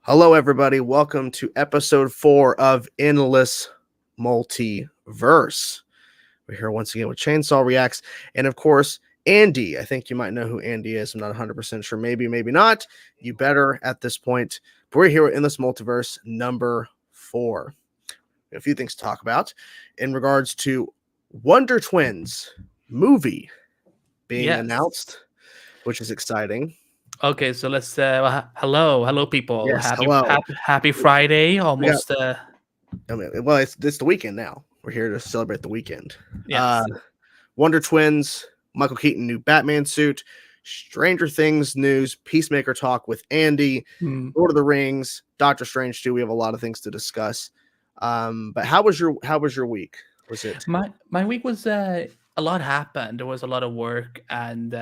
Hello, everybody. Welcome to episode 4 of Endless Multiverse. We're here once again with Chainsaw Reacts. And of course, Andy. I think you might know who Andy is. I'm not 100% sure. Maybe, maybe not. You better at this point. But we're here with Endless Multiverse number 4. A few things to talk about in regards to Wonder Twins movie being announced, which is exciting. Okay, so let's hello people. Yes, hello. Happy Friday. We got, Almost well, it's the weekend now. We're here to celebrate the weekend. yes. Wonder Twins, Michael Keaton new Batman suit, Stranger Things news, Peacemaker talk with Andy, Lord of the Rings, Doctor Strange 2. We have a lot of things to discuss. But how was your week? Was it My week was a lot happened. There was a lot of work, and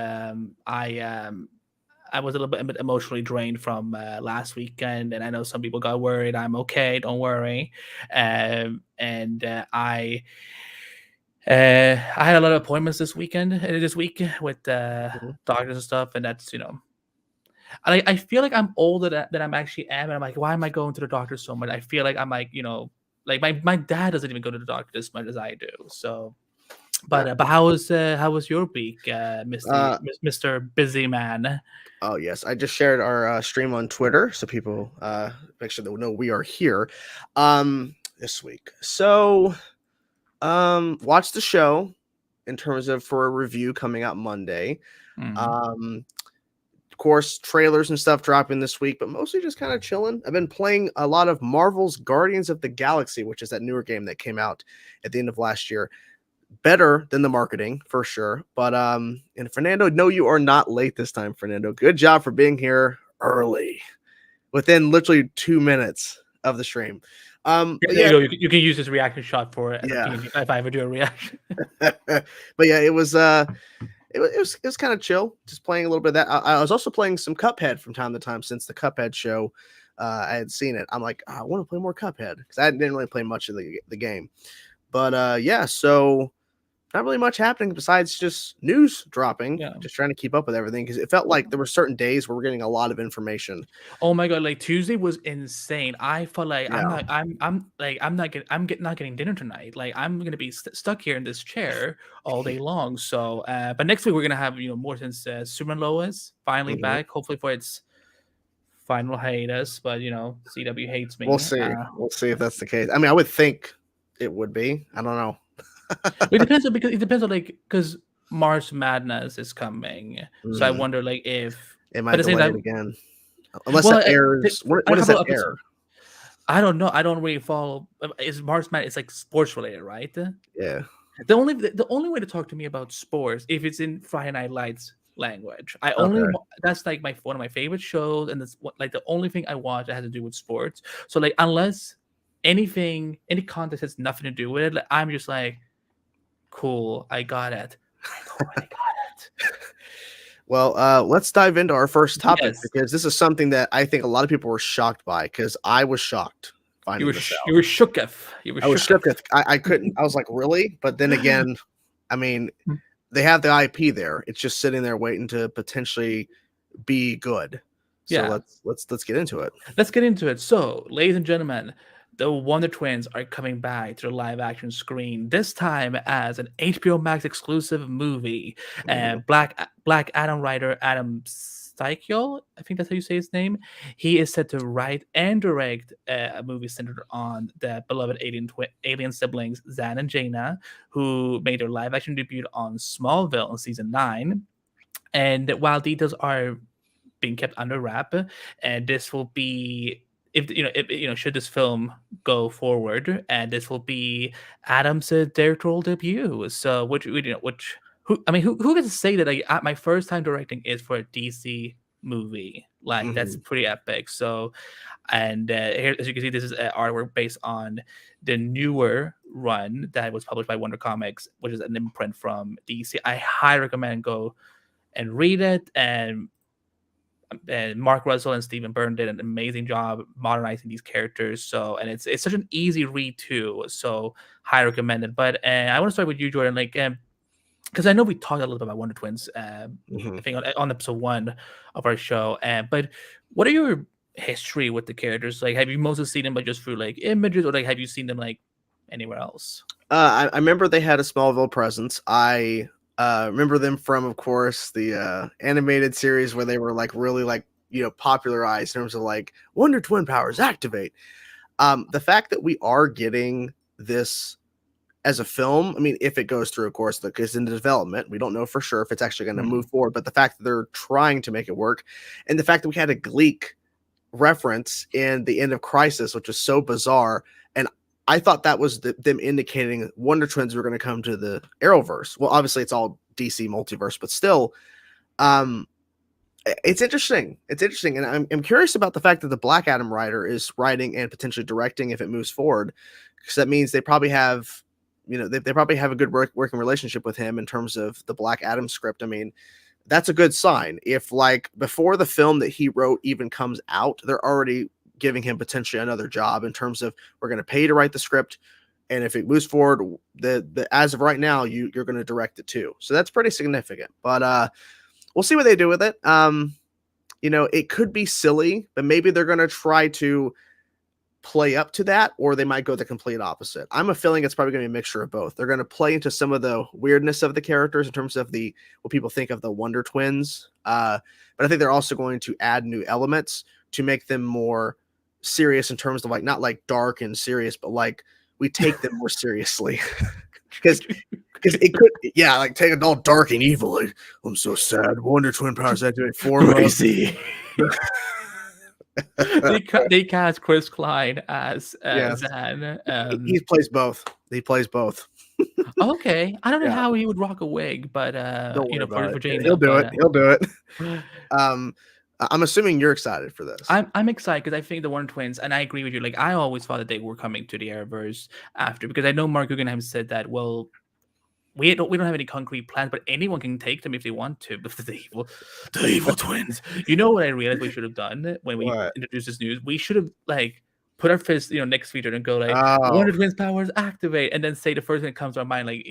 I was a little bit emotionally drained from last weekend, and I know some people got worried. I'm okay, don't worry. I had a lot of appointments this week with doctors and stuff, and that's I feel like I'm older than I'm actually am, and I'm like, why am I going to the doctor so much? I feel like I'm like like my dad doesn't even go to the doctor as much as I do. So, but how was your week, Mr. Busy Man? Oh yes, I just shared our stream on Twitter, so people make sure they know we are here this week. So watch the show in terms of for a review coming out Monday. Of course, trailers and stuff dropping this week, but mostly just kind of chilling. I've been playing a lot of Marvel's Guardians of the Galaxy, which is that newer game that came out at the end of last year. Better than the marketing for sure. But and Fernando, no, you are not late this time, Fernando. Good job for being here early within literally 2 minutes of the stream. You can use this reaction shot for it. Yeah. If I ever do a reaction. But yeah, it was kind of chill, just playing a little bit of that. I was also playing some Cuphead from time to time since the Cuphead show. I had seen it. I'm like, I want to play more Cuphead because I didn't really play much of the game. But yeah, so not really much happening besides just news dropping. Yeah. Just trying to keep up with everything because it felt like there were certain days where we're getting a lot of information. Oh my god! Like Tuesday was insane. I felt like I'm not getting dinner tonight. Like I'm gonna be stuck here in this chair all day long. So, but next week we're gonna have more since Superman Lois finally back. Hopefully for its final hiatus. But CW hates me. We'll see. We'll see if that's the case. I mean, I would think it would be. I don't know. It depends on because March Madness is coming, so I wonder if it might delay it again, unless it airs. When does that air? I don't know. I don't really follow. Is March Madness? It's like sports related, right? Yeah. The only way to talk to me about sports if it's in Friday Night Lights language. That's like one of my favorite shows, and that's like the only thing I watch that has to do with sports. So like unless any context has nothing to do with it, like, I'm just like, cool, I got it. I got it. Well, let's dive into our first topic because this is something that I think a lot of people were shocked by because I was shocked. You were shooketh. I was shooketh. I couldn't. I was like, really? But then again, I mean, they have the IP there. It's just sitting there waiting to potentially be good. So let's get into it. Let's get into it. So, ladies and gentlemen, the Wonder Twins are coming back to the live-action screen, this time as an HBO Max exclusive movie. And Black Adam writer Adam Steichel, I think that's how you say his name, he is set to write and direct a movie centered on the beloved alien siblings Zan and Jaina, who made their live-action debut on Smallville in season 9. And while details are being kept under wrap, and this will be should this film go forward, and this will be Adam's directorial debut. So, who gets to say that? Like, my first time directing is for a DC movie. Like, that's pretty epic. So, and here, as you can see, this is artwork based on the newer run that was published by Wonder Comics, which is an imprint from DC. I highly recommend go and read it. And Mark Russell and Stephen Byrne did an amazing job modernizing these characters. So, and it's such an easy read too. So, highly recommended. But I want to start with you, Jordan. Like, because I know we talked a little bit about Wonder Twins, I think on episode 1 of our show. But what are your history with the characters? Like, have you mostly seen them, but just through like images, or like have you seen them like anywhere else? I remember they had a Smallville presence. I remember them from, of course, the animated series where they were like really like popularized in terms of like Wonder Twin powers activate. The fact that we are getting this as a film, I mean, if it goes through, of course, because in the development, we don't know for sure if it's actually going to move forward. But the fact that they're trying to make it work, and the fact that we had a Gleek reference in the end of Crisis, which was so bizarre, and I thought that was them indicating Wonder Twins were going to come to the Arrowverse. Well, obviously it's all DC multiverse, but still, um, it's interesting. It's interesting, and I'm curious about the fact that the Black Adam writer is writing and potentially directing if it moves forward, because that means they probably have, they probably have a good working relationship with him in terms of the Black Adam script. I mean, that's a good sign. If like before the film that he wrote even comes out, they're already giving him potentially another job in terms of we're going to pay you to write the script, and if it moves forward, the as of right now, you're going to direct it too. So that's pretty significant. But we'll see what they do with it. It could be silly, but maybe they're going to try to play up to that, or they might go the complete opposite. I'm a feeling it's probably going to be a mixture of both. They're going to play into some of the weirdness of the characters in terms of the what people think of the Wonder Twins, but I think they're also going to add new elements to make them more serious in terms of like not like dark and serious, but like we take them more seriously because it could, yeah, like take it all dark and evil. Like, I'm so sad. Wonder Twin powers activate form Crazy. They cast Chris Klein as yeah, Zan. he plays both. He plays both. Okay, I don't know Yeah, how he would rock a wig, but don't worry about for it. Jane, He'll do it. but He'll do it. I'm assuming you're excited for this. I'm excited because I think the Wonder Twins, and I agree with you. Like I always thought that they were coming to the Arrowverse after, because I know Mark Guggenheim said that. Well, we don't have any concrete plans, but anyone can take them if they want to. But the evil twins. You know what I realized we should have done when we What? introduced this news? We should have like put our fist, next feature and go like Oh, Wonder Twins powers activate, and then say the first thing that comes to our mind, like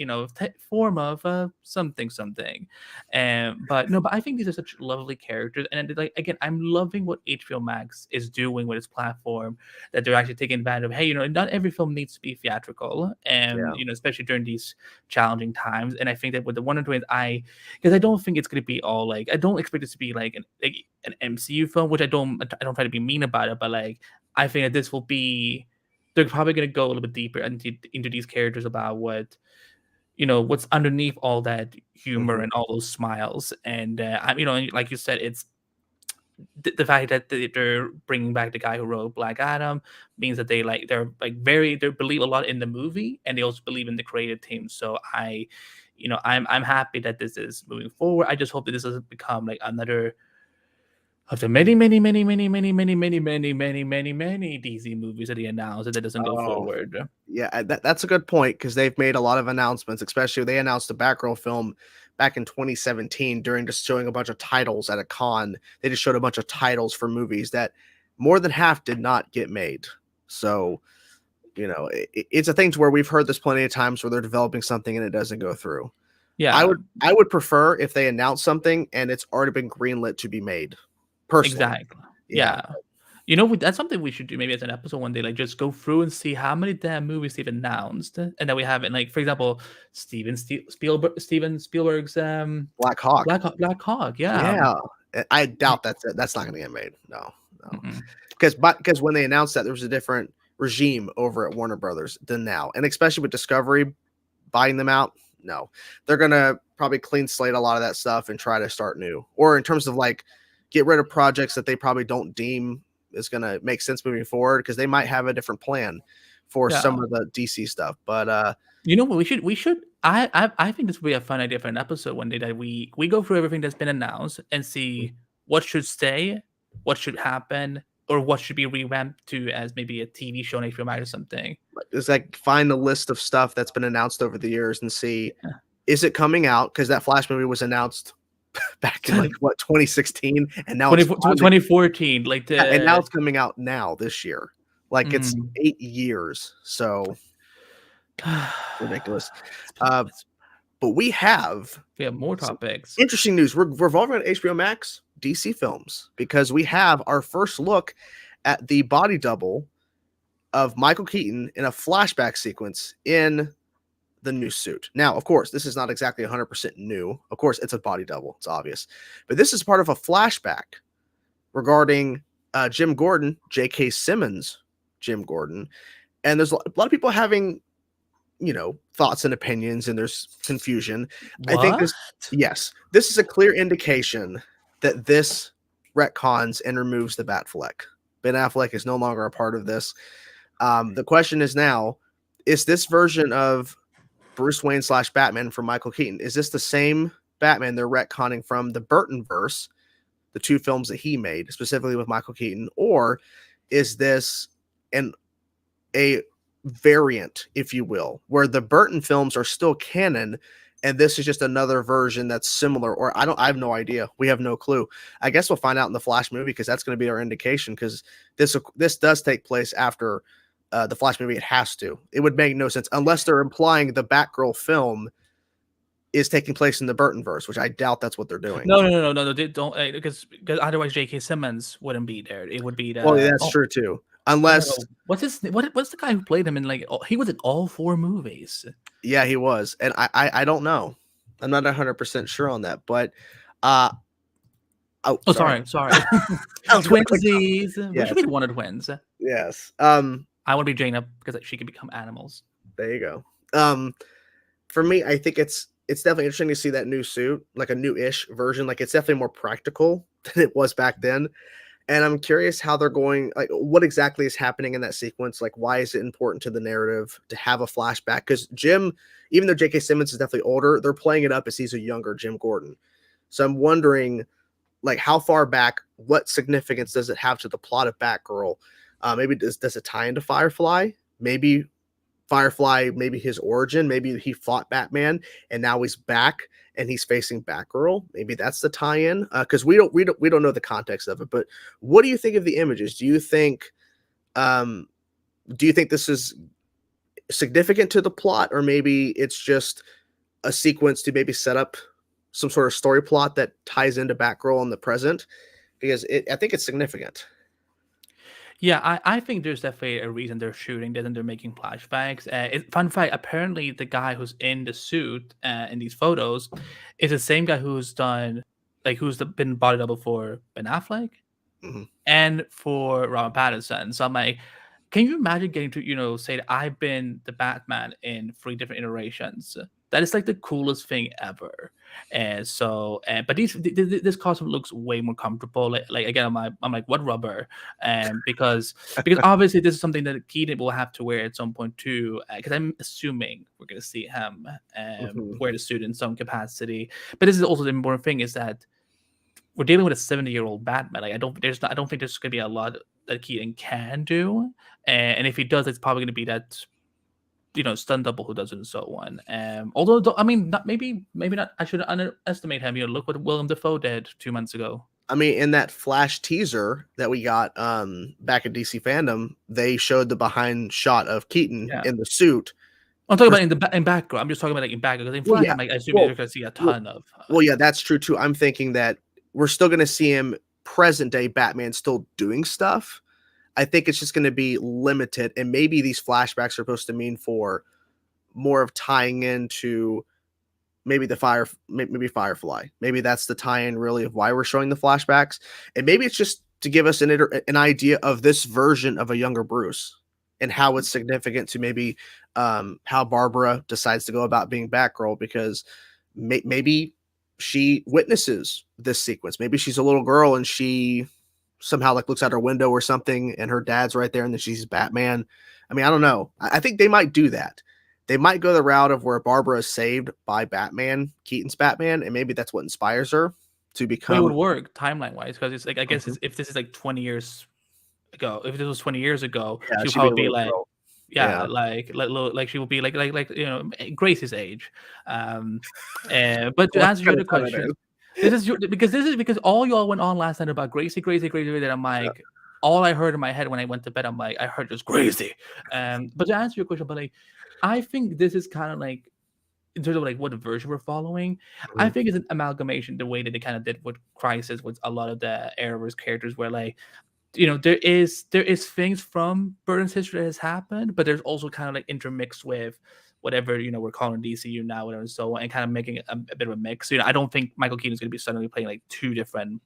form of something something. But no, but I think these are such lovely characters, and like again, I'm loving what HBO Max is doing with its platform, that they're actually taking advantage of. Hey, not every film needs to be theatrical, and yeah. especially during these challenging times. And I think that with the Wonder Twins, because I don't think it's going to be all like, I don't expect it to be like an MCU film, which I don't try to be mean about it, but like I think that this will be, they're probably going to go a little bit deeper into these characters about what's underneath all that humor Mhm. and all those smiles. And like you said, it's the fact that they're bringing back the guy who wrote Black Adam means that they believe a lot in the movie, and they also believe in the creative team. So I'm happy that this is moving forward. I just hope that this doesn't become like another of the many, many, many, many, many, many, many, many, many, many, many DC movies that he announced, that doesn't go Oh, forward. yeah. That's a good point because they've made a lot of announcements, especially they announced the Batgirl film back in 2017 during just showing a bunch of titles at a con. They just showed a bunch of titles for movies that more than half did not get made. So, it's a thing to where we've heard this plenty of times where they're developing something and it doesn't go through. I Yeah, would I would prefer if they announce something and it's already been greenlit to be made. Personally. exactly. Yeah. Yeah. That's something we should do maybe as an episode one day, like just go through and see how many damn movies they've announced, and then we have it. Like, for example, Steven Spielberg's Black Hawk. Black Hawk. Yeah. Yeah. I doubt that's it. That's not going to get made. No, no. Mm-mm. Because when they announced that there was a different regime over at Warner Brothers than now, and especially with Discovery buying them out, no, they're going to probably clean slate a lot of that stuff and try to start new, or in terms of like get rid of projects that they probably don't deem is going to make sense moving forward, because they might have a different plan for Yeah. some of the DC stuff. But You know what? We should. I think this would be a fun idea for an episode one day, that we go through everything that's been announced and see what should stay, what should happen, or what should be revamped to as maybe a TV show on HBO Max or something. it's like find a list of stuff that's been announced over the years and see, Yeah. is it coming out? Because that Flash movie was announced back in like what 2016, and now it's 2014, like and now the it's coming out now this year. Like it's 8 years, so ridiculous. But we have we have more some topics. interesting news. We're revolving on HBO Max, DC films, because we have our first look at the body double of Michael Keaton in a flashback sequence in the new suit. Now, of course, this is not exactly 100% new. Of course, it's a body double. It's obvious. But this is part of a flashback regarding Jim Gordon, J.K. Simmons, Jim Gordon. And there's a lot of people having, thoughts and opinions, and there's confusion. What? I think this is a clear indication that this retcons and removes the Batfleck. Ben Affleck is no longer a part of this. The question is now, is this version of Bruce Wayne / Batman from Michael Keaton, is this the same Batman they're retconning from the Burtonverse, the 2 films that he made, specifically with Michael Keaton, or is this a variant, if you will, where the Burton films are still canon and this is just another version that's similar? Or I have no idea. We have no clue. I guess we'll find out in the Flash movie, because that's going to be our indication, because this does take place after the Flash movie. It has to. It would make no sense unless they're implying the Batgirl film is taking place in the Burtonverse, which I doubt that's what they're doing. No. They don't, because otherwise J.K. Simmons wouldn't be there. It would be the. Well, that's true too. Unless what's the guy who played him in he was in all 4 movies. Yeah, he was, and I don't know. I'm not 100% sure on that, but sorry. Twinsies. Yes. We should be one of twins. Yes. I want to be Jaina because she can become animals. There you go. For me, I think it's definitely interesting to see that new suit, like a new-ish version. Like, it's definitely more practical than it was back then. And I'm curious how they're going, like, what exactly is happening in that sequence? Like, why is it important to the narrative to have a flashback? Because Jim, even though J.K. Simmons is definitely older, they're playing it up as he's a younger Jim Gordon. So I'm wondering, like, how far back, what significance does it have to the plot of Batgirl? Maybe does it tie into Firefly? Maybe Firefly, maybe his origin, maybe he fought Batman and now he's back and he's facing Batgirl. Maybe that's the tie-in, because we don't know the context of it. But what do you think of the images? Do you think this is significant to the plot, or maybe it's just a sequence to maybe set up some sort of story plot that ties into Batgirl in the present? Because I think it's significant. Yeah, I think there's definitely a reason they're shooting this and they're making flashbacks. Fun fact, apparently the guy who's in the suit in these photos is the same guy who's been body double for Ben Affleck and for Robert Pattinson. So I'm like, can you imagine getting to, say that I've been the Batman in 3 different iterations? That is like the coolest thing ever. And so, but this costume looks way more comfortable. Like again, I'm like, what rubber? Because obviously this is something that Keaton will have to wear at some point too. Because I'm assuming we're gonna see him wear the suit in some capacity. But this is also the important thing, is that we're dealing with a 70-year-old Batman. Like I don't think there's gonna be a lot that Keaton can do. And if he does, it's probably gonna be that stunt double who does it and so on. Although I mean, maybe not. I shouldn't underestimate him. Look what Willem Dafoe did 2 months ago. I mean, in that Flash teaser that we got back at DC Fandom, they showed the behind shot of Keaton in the suit. I'm talking about in Batgirl. I'm just talking about like in Batgirl, because in Flash, I assume you're going to see a ton of. Well, yeah, that's true too. I'm thinking that we're still going to see him present day Batman still doing stuff. I think it's just going to be limited, and maybe these flashbacks are supposed to mean for more of tying into maybe maybe Firefly. Maybe that's the tie-in really of why we're showing the flashbacks, and maybe it's just to give us an idea of this version of a younger Bruce and how it's significant to maybe how Barbara decides to go about being Batgirl, because maybe she witnesses this sequence. Maybe she's a little girl and she somehow like looks out her window or something and her dad's right there and then she's Batman. I mean, I don't know. I think they might do that. They might go the route of where Barbara is saved by Batman, Keaton's Batman, and maybe that's what inspires her to become. It would work timeline wise, because it's like, I guess if this is like 20 years ago, if this was 20 years ago, she'd probably be like, like she would be like Grace's age. But to answer your question, because all y'all went on last night about Gracie. That I'm like, all I heard in my head when I went to bed, I'm like, I heard just Gracie. But to answer your question, but like, I think this is kind of like in terms of like what version we're following, I Mhm. think it's an amalgamation the way that they kind of did with Crisis with a lot of the Arrowverse characters, where like there is things from Burton's history that has happened, but there's also kind of like intermixed with whatever we're calling DCU now, whatever, and so on, and kind of making it a bit of a mix. I don't think Michael Keaton is going to be suddenly playing like two different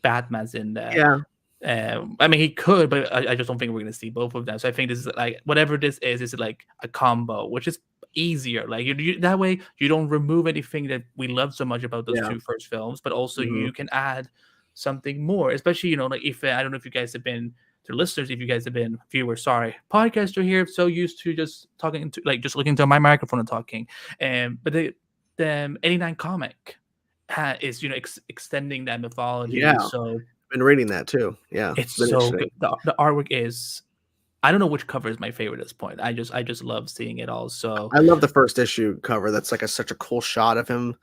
Batmans in the. Yeah, I mean, he could, but I just don't think we're going to see both of them. So I think this is like whatever this is like a combo, which is easier. Like that way, you don't remove anything that we love so much about those yeah. two first films, but also Mhm. you can add something more. Especially like if I don't know if you guys have been to listeners, if you guys have been viewers, sorry, podcaster here, so used to just talking to like just looking to my microphone and talking, but the 89 comic is extending that mythology, Yeah, so been reading that too. Yeah, it's it's been so good. interesting. The artwork is I don't know which cover is my favorite at this point. I just love seeing it all. So I love the first issue cover. That's like such a cool shot of him,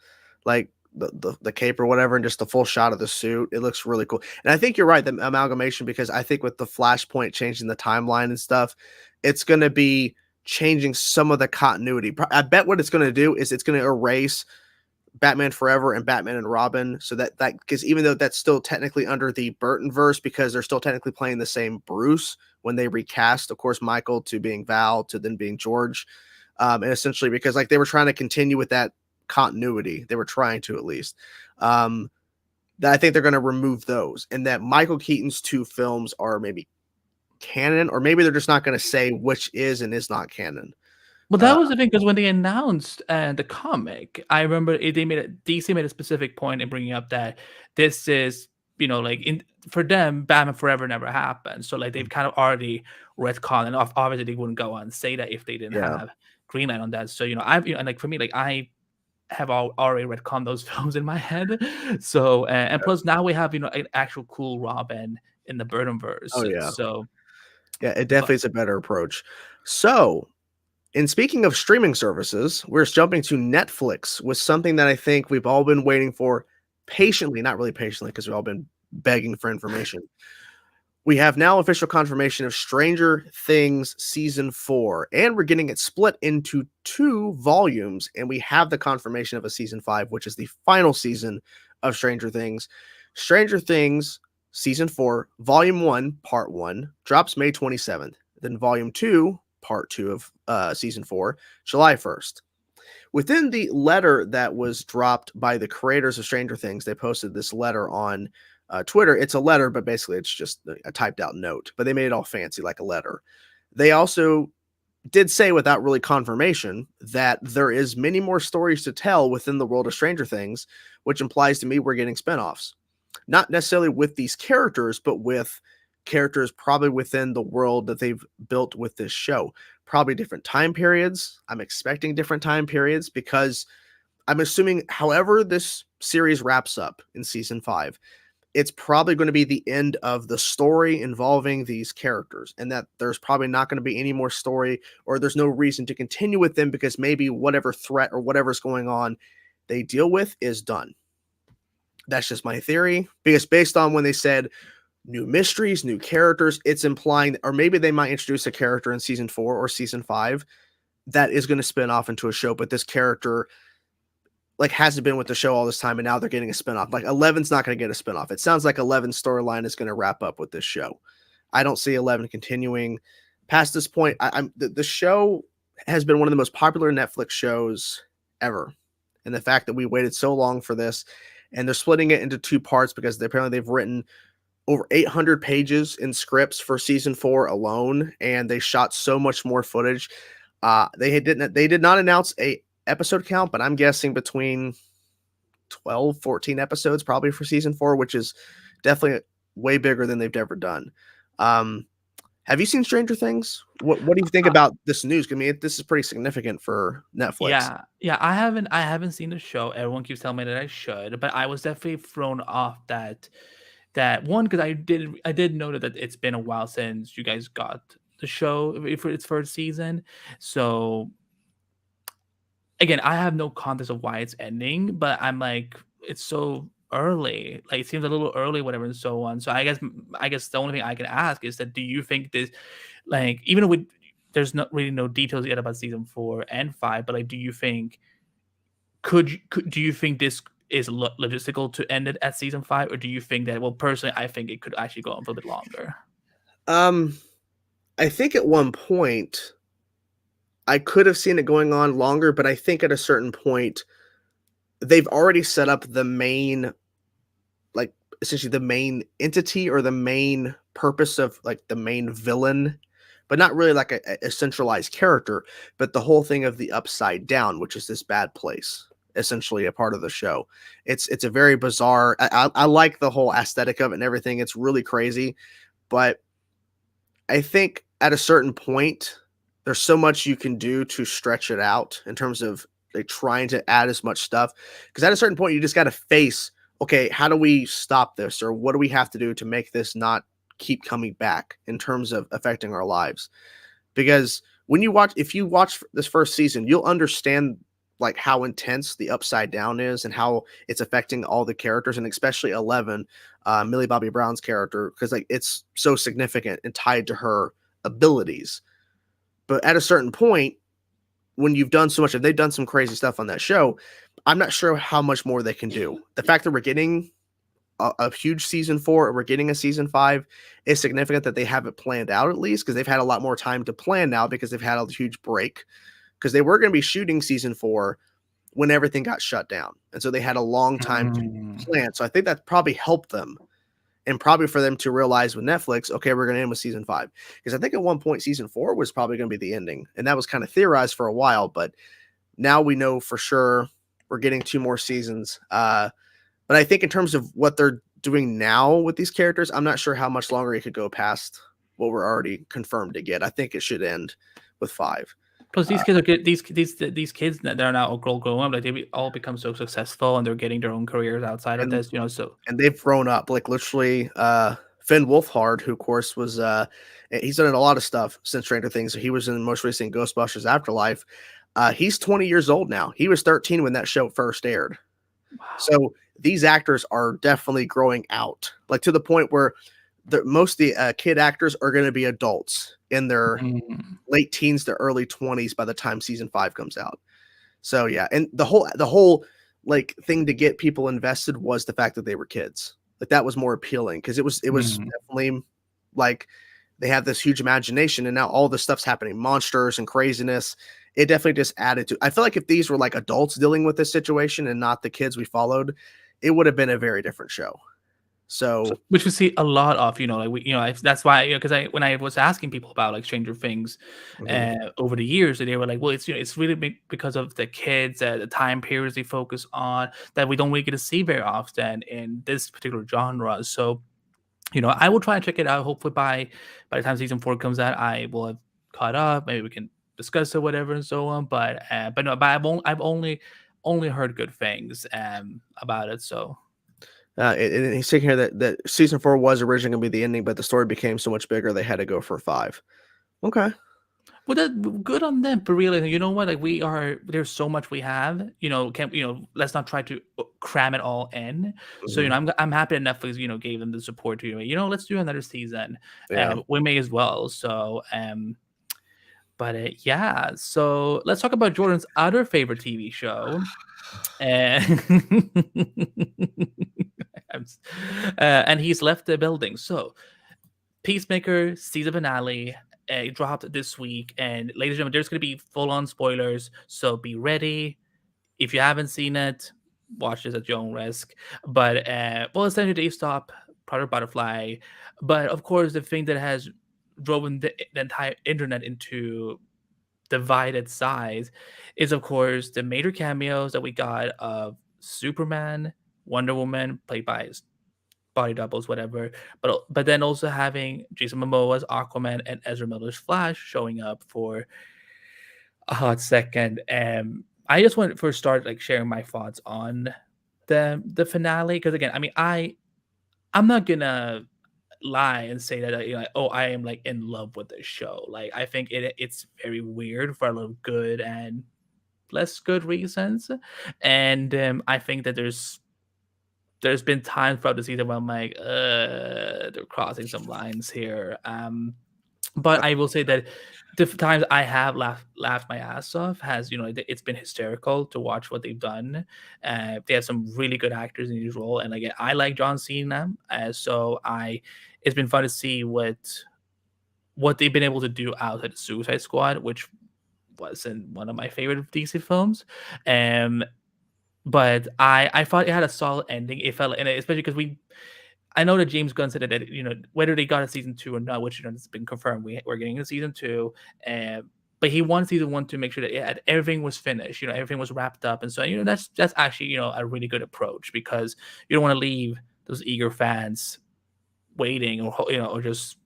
like the cape or whatever, and just the full shot of the suit. It looks really cool. And I think you're right, the amalgamation, because I think with the Flashpoint changing the timeline and stuff, it's going to be changing some of the continuity. I bet what it's going to do is it's going to erase Batman Forever and Batman and Robin, so that because even though that's still technically under the Burton verse, because they're still technically playing the same Bruce when they recast, of course, Michael to being Val to then being George, and essentially because like they were trying to continue with that continuity, they were trying to at least. Um, that I think they're going to remove those, and that Michael Keaton's two films are maybe canon, or maybe they're just not going to say which is and is not canon. Well, Uh, that was the thing because when they announced the comic, I remember they made DC made a specific point in bringing up that this is like in for them Batman Forever never happened, so like they've kind of already retconned, and obviously they wouldn't go on and say that if they didn't yeah, have Green Light on that. So and like for me, like I have already retconned those films in my head, so and plus now we have an actual cool Robin in the oh Burtonverse, yeah, so yeah. It but definitely is a better approach. So and speaking of streaming services, we're jumping to Netflix with something that I think we've all been waiting for patiently, not really patiently, because we've all been begging for information. We have now official confirmation of Stranger Things season 4, and we're getting it split into 2 volumes, and we have the confirmation of a season 5, which is the final season of Stranger Things. Stranger Things season 4, volume 1, part 1 drops May 27th. Then volume 2, part 2 of season 4, July 1st. Within the letter that was dropped by the creators of Stranger Things, they posted this letter on Twitter. It's a letter, but basically it's just a typed out note, but they made it all fancy like a letter. They also did say, without really confirmation, that there is many more stories to tell within the world of Stranger Things, which implies to me we're getting spinoffs. Not necessarily with these characters, but with characters probably within the world that they've built with this show. Probably different time periods. I'm expecting different time periods because I'm assuming, however, this series wraps up in season 5, it's probably going to be the end of the story involving these characters, and that there's probably not going to be any more story, or there's no reason to continue with them because maybe whatever threat or whatever's going on they deal with is done. That's just my theory, because based on when they said new mysteries, new characters, it's implying, or maybe they might introduce a character in season 4 or season 5 that is going to spin off into a show, but this character like hasn't been with the show all this time, and now they're getting a spinoff. Like 11's not going to get a spinoff. It sounds like 11's storyline is going to wrap up with this show. I don't see 11 continuing past this point. I'm the show has been one of the most popular Netflix shows ever, and the fact that we waited so long for this, and they're splitting it into 2 parts because apparently they've written over 800 pages in scripts for season 4 alone, and they shot so much more footage. They did not announce a episode count, but I'm guessing between 12, 14 episodes probably for season 4, which is definitely way bigger than they've ever done. Um, have you seen Stranger Things? What do you think about this news? I mean, this is pretty significant for Netflix. Yeah, I haven't seen the show. Everyone keeps telling me that I should, but I was definitely thrown off that one because I did know that it's been a while since you guys got the show for its first season. So again, I have no context of why it's ending, but I'm like, it's so early. Like it seems a little early, whatever, and so on. So I guess the only thing I can ask is that do you think this, like, even though there's not really no details yet about season 4 and 5, but like, do you think do you think this is logistical to end it at season 5, or do you think that, well, personally, I think it could actually go on for a bit longer? Um, I think at one point I could have seen it going on longer, but I think at a certain point they've already set up the main, like, essentially the main entity or the main purpose of like the main villain, but not really like a centralized character, but the whole thing of the upside down, which is this bad place, essentially a part of the show. It's a very bizarre. I like the whole aesthetic of it and everything. It's really crazy, but I think at a certain point, there's so much you can do to stretch it out in terms of like trying to add as much stuff. Because at a certain point, you just got to face, okay, how do we stop this, or what do we have to do to make this not keep coming back in terms of affecting our lives? Because if you watch this first season, you'll understand like how intense the upside down is and how it's affecting all the characters, and especially 11, Millie Bobby Brown's character, because like it's so significant and tied to her abilities. But at a certain point, when you've done so much, and they've done some crazy stuff on that show, I'm not sure how much more they can do. The fact that we're getting a huge season 4, or we're getting a season 5, is significant that they have it planned out, at least because they've had a lot more time to plan now because they've had a huge break, because they were going to be shooting season 4 when everything got shut down. And so they had a long time to plan. So I think that probably helped them, and probably for them to realize with Netflix, okay, we're going to end with season 5. Because I think at one point season 4 was probably going to be the ending. And that was kind of theorized for a while, but now we know for sure we're getting 2 more seasons. But I think in terms of what they're doing now with these characters, I'm not sure how much longer it could go past what we're already confirmed to get. I think it should end with 5. Plus, these kids are good. These kids that are now all grown up, like all become so successful, and they're getting their own careers outside of And this. So and they've grown up, like literally. Finn Wolfhard, who of course was he's done a lot of stuff since Stranger Things. He was in the most recent Ghostbusters Afterlife. He's 20 years old now. He was 13 when that show first aired. wow. So these actors are definitely growing out, like to the point where most of the kid actors are going to be adults in their late teens to early 20s by the time season 5 comes out. So yeah, and the whole like thing to get people invested was the fact that they were kids. Like that was more appealing, because it was definitely like they have this huge imagination, and now all this stuff's happening, monsters and craziness. It definitely just added to. I feel like if these were like adults dealing with this situation and not the kids we followed, it would have been a very different show. So which we see a lot of, like that's why, because when I was asking people about like Stranger Things over the years, they were like, well, it's really because of the kids, the time periods they focus on, that we don't really get to see very often in this particular genre. So I will try and check it out. Hopefully by the time season 4 comes out, I will have caught up. Maybe we can discuss it, whatever, and so on. But no, but I've only heard good things about it. So and he's saying here that season 4 was originally going to be the ending, but the story became so much bigger they had to go for 5. Okay. well, that good on them for really. You know what? Like there's so much we have. Can't let's not try to cram it all in. So I'm happy that Netflix gave them the support to let's do another season. Yeah. We may as well. So but yeah. So let's talk about Jordan's other favorite TV show. And he's left the building. So Peacemaker season finale dropped this week, and ladies and gentlemen, there's going to be full-on spoilers, so be ready. If you haven't seen it, watch this at your own risk. But well, essentially, they stop Product Butterfly, but of course, the thing that has driven the entire internet into divided sides is, of course, the major cameos that we got of Superman, Wonder Woman, played by body doubles, whatever. But then also having Jason Momoa's Aquaman and Ezra Miller's Flash showing up for a hot second. I just want to first start like sharing my thoughts on the finale, because again, I mean, I'm not gonna lie and say that oh, I am like in love with this show. Like I think it's very weird for a little good and less good reasons, and I think that there's been times throughout the season where I'm like, they're crossing some lines here. But I will say that the times I have laughed my ass off has, it's been hysterical to watch what they've done. They have some really good actors in each role, and like I like John Cena, so it's been fun to see what they've been able to do outside the Suicide Squad, which wasn't one of my favorite DC films. Um, but I thought it had a solid ending. It felt, and especially because I know that James Gunn said that whether they got a season two or not, which has been confirmed, we're getting a season two, but he wanted season one to make sure that everything was finished, everything was wrapped up, and so that's actually a really good approach, because you don't want to leave those eager fans waiting, or just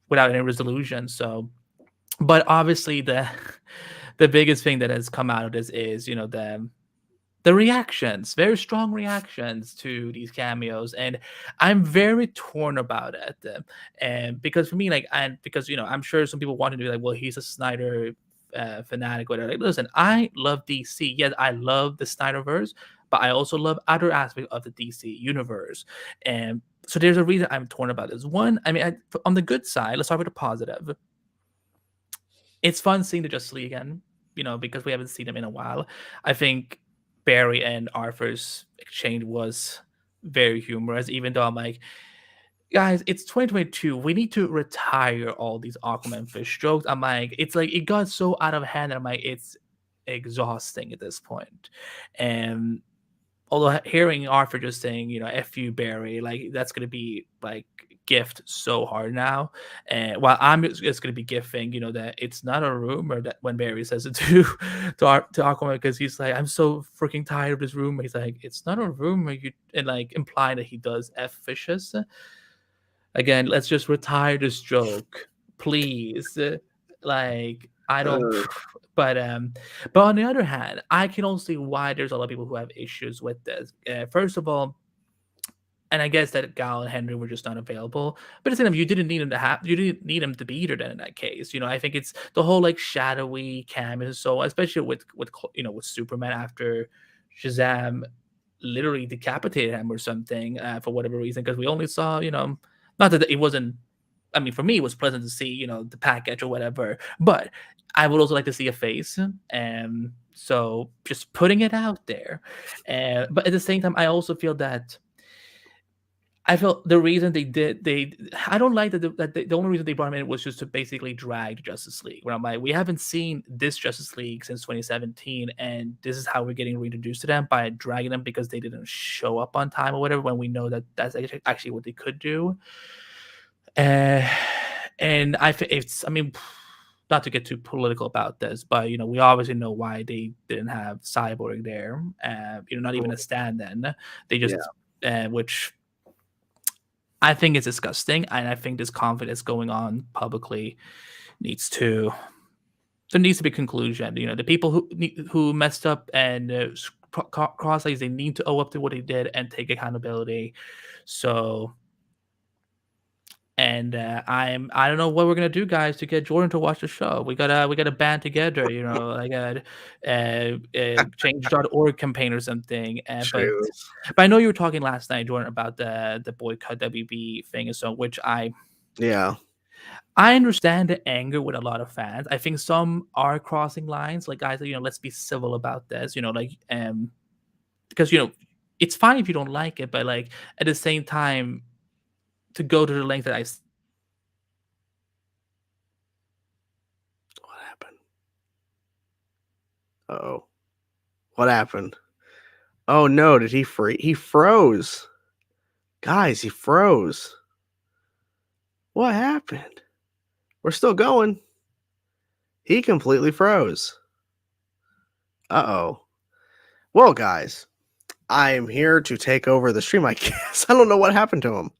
without any resolution. So, but obviously the biggest thing that has come out of this is the reactions, very strong reactions to these cameos, and I'm very torn about it. And because for me, because I'm sure some people want to be like, well, he's a Snyder fanatic, whatever. Like, listen, I love DC. Yes, I love the Snyderverse, but I also love other aspects of the DC universe. And so there's a reason I'm torn about this. One, I mean, on the good side, let's start with the positive. It's fun seeing the Justice League again, because we haven't seen them in a while. I think Barry and Arthur's exchange was very humorous, even though I'm like, guys, it's 2022. We need to retire all these Aquaman fish jokes. I'm like, it's like it got so out of hand, and I'm like, it's exhausting at this point. And although hearing Arthur just saying, "F you, Barry," like that's gonna be like gift so hard now. And while I'm just gonna be gifting, that it's not a rumor that when Barry says it to to Aquaman, because he's like, "I'm so freaking tired of this rumor." He's like, "It's not a rumor," and like implying that he does F fishes. Again, let's just retire this joke, please. Like I don't. But on the other hand, I can also see why there's a lot of people who have issues with this. First of all, and I guess that Gal and Henry were just not available. But at the same time, you didn't need him to have. You didn't need him to be there then in that case. I think it's the whole like shadowy cameo. So especially with Superman after Shazam literally decapitated him or something for whatever reason, because we only saw not that it wasn't. I mean, for me, it was pleasant to see the package or whatever, but I would also like to see a face. And so just putting it out there. But at the same time, I also feel that I felt the reason I don't like that the only reason they brought him in was just to basically drag the Justice League. Where I'm like, we haven't seen this Justice League since 2017, and this is how we're getting reintroduced to them, by dragging them because they didn't show up on time or whatever, when we know that that's actually what they could do. Uh, and I mean, not to get too political about this, but we obviously know why they didn't have Cyborg there. Not even a stand-in. They just, which I think is disgusting, and I think this conflict going on publicly there needs to be a conclusion. The people who messed up and cross they need to owe up to what they did and take accountability. So. And I don't know what we're gonna do, guys, to get Jordan to watch the show. We gotta band together, like a change.org campaign or something. But I know you were talking last night, Jordan, about the boycott WB thing, and so which I understand the anger with a lot of fans. I think some are crossing lines, like, guys, let's be civil about this, because it's fine if you don't like it, but like at the same time, to go to the length that What happened? Uh-oh. What happened? Oh no, did he freeze? He froze. Guys, he froze. What happened? We're still going. He completely froze. Uh-oh. Well, guys, I am here to take over the stream, I guess. I don't know what happened to him.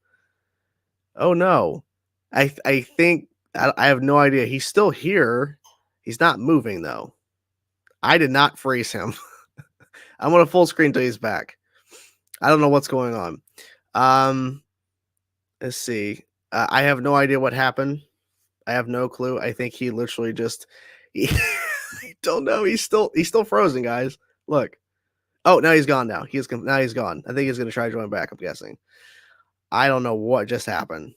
Oh no. I think I have no idea. He's still here. He's not moving though. I did not freeze him. I'm on a full screen till he's back. I don't know what's going on. Let's see. I have no idea what happened. I have no clue. I think he literally just I don't know. He's still frozen, guys. Look. Oh, now he's gone now. Now he's gone. I think he's gonna try to join back, I'm guessing. I don't know what just happened.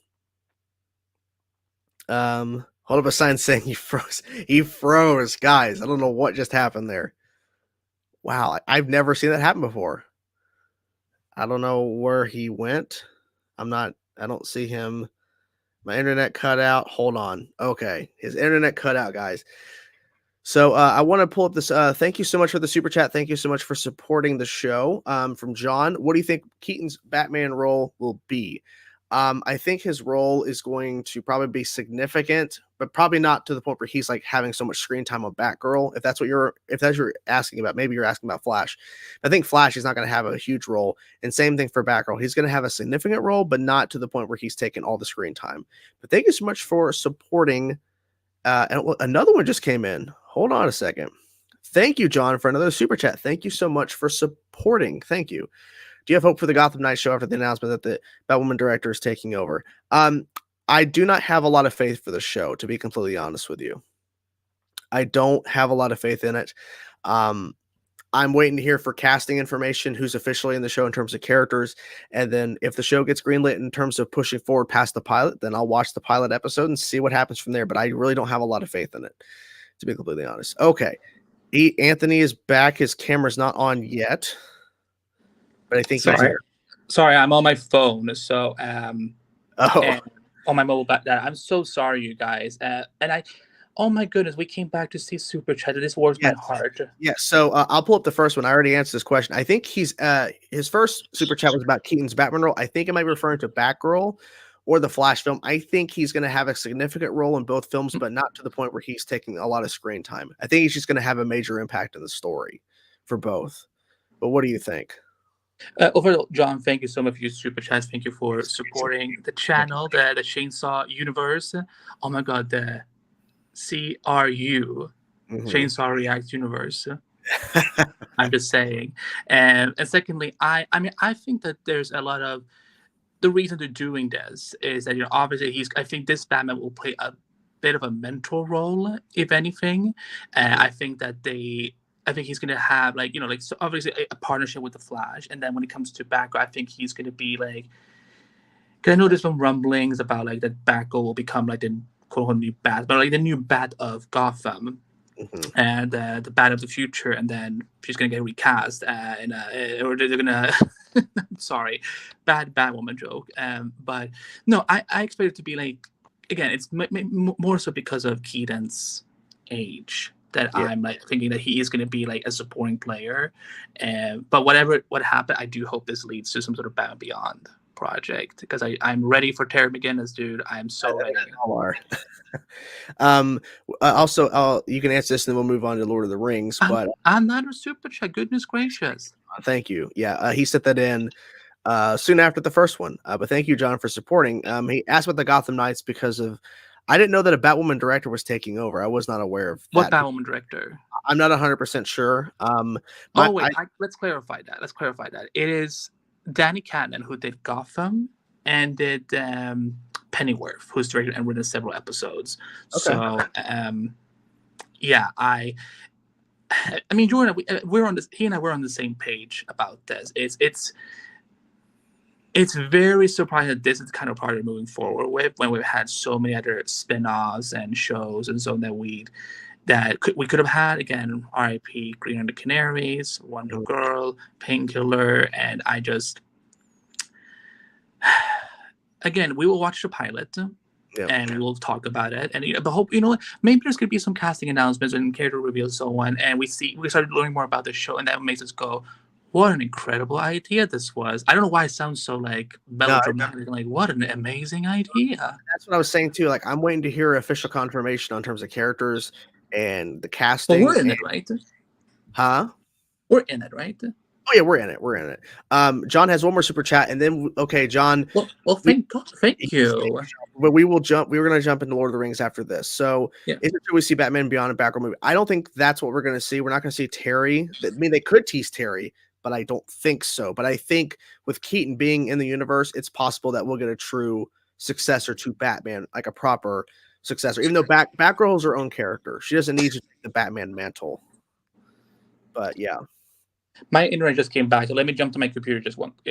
Hold up a sign saying he froze. He froze, guys. I don't know what just happened there. Wow, I've never seen that happen before. I don't know where he went. I don't see him. My internet cut out. Hold on. Okay. His internet cut out, guys. So I want to pull up this. Thank you so much for the super chat. Thank you so much for supporting the show. From John, what do you think Keaton's Batman role will be? I think his role is going to probably be significant, but probably not to the point where he's like having so much screen time on Batgirl. If that's what you're asking about, maybe you're asking about Flash. I think Flash is not going to have a huge role, and same thing for Batgirl. He's going to have a significant role, but not to the point where he's taking all the screen time. But thank you so much for supporting. And another one just came in. Hold on a second. Thank you, John, for another super chat. Thank you so much for supporting. Thank you. Do you have hope for the Gotham Knights show after the announcement that the Batwoman director is taking over? I do not have a lot of faith for the show, to be completely honest with you. I don't have a lot of faith in it. I'm waiting to hear for casting information, who's officially in the show in terms of characters. And then if the show gets greenlit in terms of pushing forward past the pilot, then I'll watch the pilot episode and see what happens from there. But I really don't have a lot of faith in it, to be completely honest. Okay. Anthony is back. His camera's not on yet, but I think he's here. Sorry, I'm on my phone. So, Oh, on my mobile back there. I'm so sorry, you guys. Oh my goodness, we came back to see Super Chat. This warms my heart. Yeah, so I'll pull up the first one. I already answered this question. I think he's his first super chat was about Keaton's Batman role. I think it might be referring to Batgirl or the Flash film. I think he's going to have a significant role in both films, but not to the point where he's taking a lot of screen time. I think he's just going to have a major impact in the story for both. But what do you think? Overall, John, thank you so much for your super chat. Thank you for supporting the channel, the Chainsaw Universe. Oh my God, the CRU, Chainsaw React Universe. I'm just saying. And secondly, I mean, I think that there's a lot of the reason they're doing this is that, obviously I think this Batman will play a bit of a mentor role, if anything. I think he's going to have so obviously a partnership with the Flash. And then when it comes to Batgirl, I think he's going to be like, because I know there's some rumblings about like that Batgirl will become like the quote unquote new Bat, but like the new Bat of Gotham. And the Bat of the future, and then she's gonna get recast, or they're gonna. Sorry, bad Batwoman joke. But no, I expect it to be like, again, it's more so because of Keaton's age that I'm like thinking that he is gonna be like a supporting player. But what happened, I do hope this leads to some sort of Batman Beyond project, because I'm ready for Terry McGinnis, dude. I'm so ready. Also, you can answer this and then we'll move on to Lord of the Rings. But I'm not a super chat. Goodness gracious. Thank you. Yeah, he sent that in soon after the first one. But thank you, John, for supporting. He asked about the Gotham Knights because I didn't know that a Batwoman director was taking over. I was not aware of that. What Batwoman director? I'm not 100% sure. Let's clarify that. It is Danny Cannon, who did Gotham and did Pennyworth, who's directed and written several episodes. Okay. So, yeah, I mean, Jordan, we're on this. He and I were on the same page about this. It's very surprising that this is the kind of project moving forward with, when we've had so many other spin-offs and shows and so that we could have had. Again, R.I.P. Green and the Canaries, Wonder Girl, Painkiller, and I just. Again, we will watch the pilot, and we'll talk about it. And the hope, maybe there's going to be some casting announcements and character reveals and so on. And we started learning more about the show, and that makes us go, "What an incredible idea this was!" I don't know why it sounds so like melodramatic. Like, what an amazing idea! That's what I was saying too. Like, I'm waiting to hear official confirmation on terms of characters and the casting. Well, we're in it, right? Huh? We're in it, right? Oh yeah, we're in it. John has one more super chat, and then John. Well, thank you. But we will jump. We were going to jump into Lord of the Rings after this. So, is it true we see Batman Beyond a Batgirl movie? I don't think that's what we're going to see. We're not going to see Terry. I mean, they could tease Terry, but I don't think so. But I think with Keaton being in the universe, it's possible that we'll get a true successor to Batman, like a proper successor. Even though Batgirl is her own character, she doesn't need to take the Batman mantle. But yeah. My internet just came back, so let me jump to my computer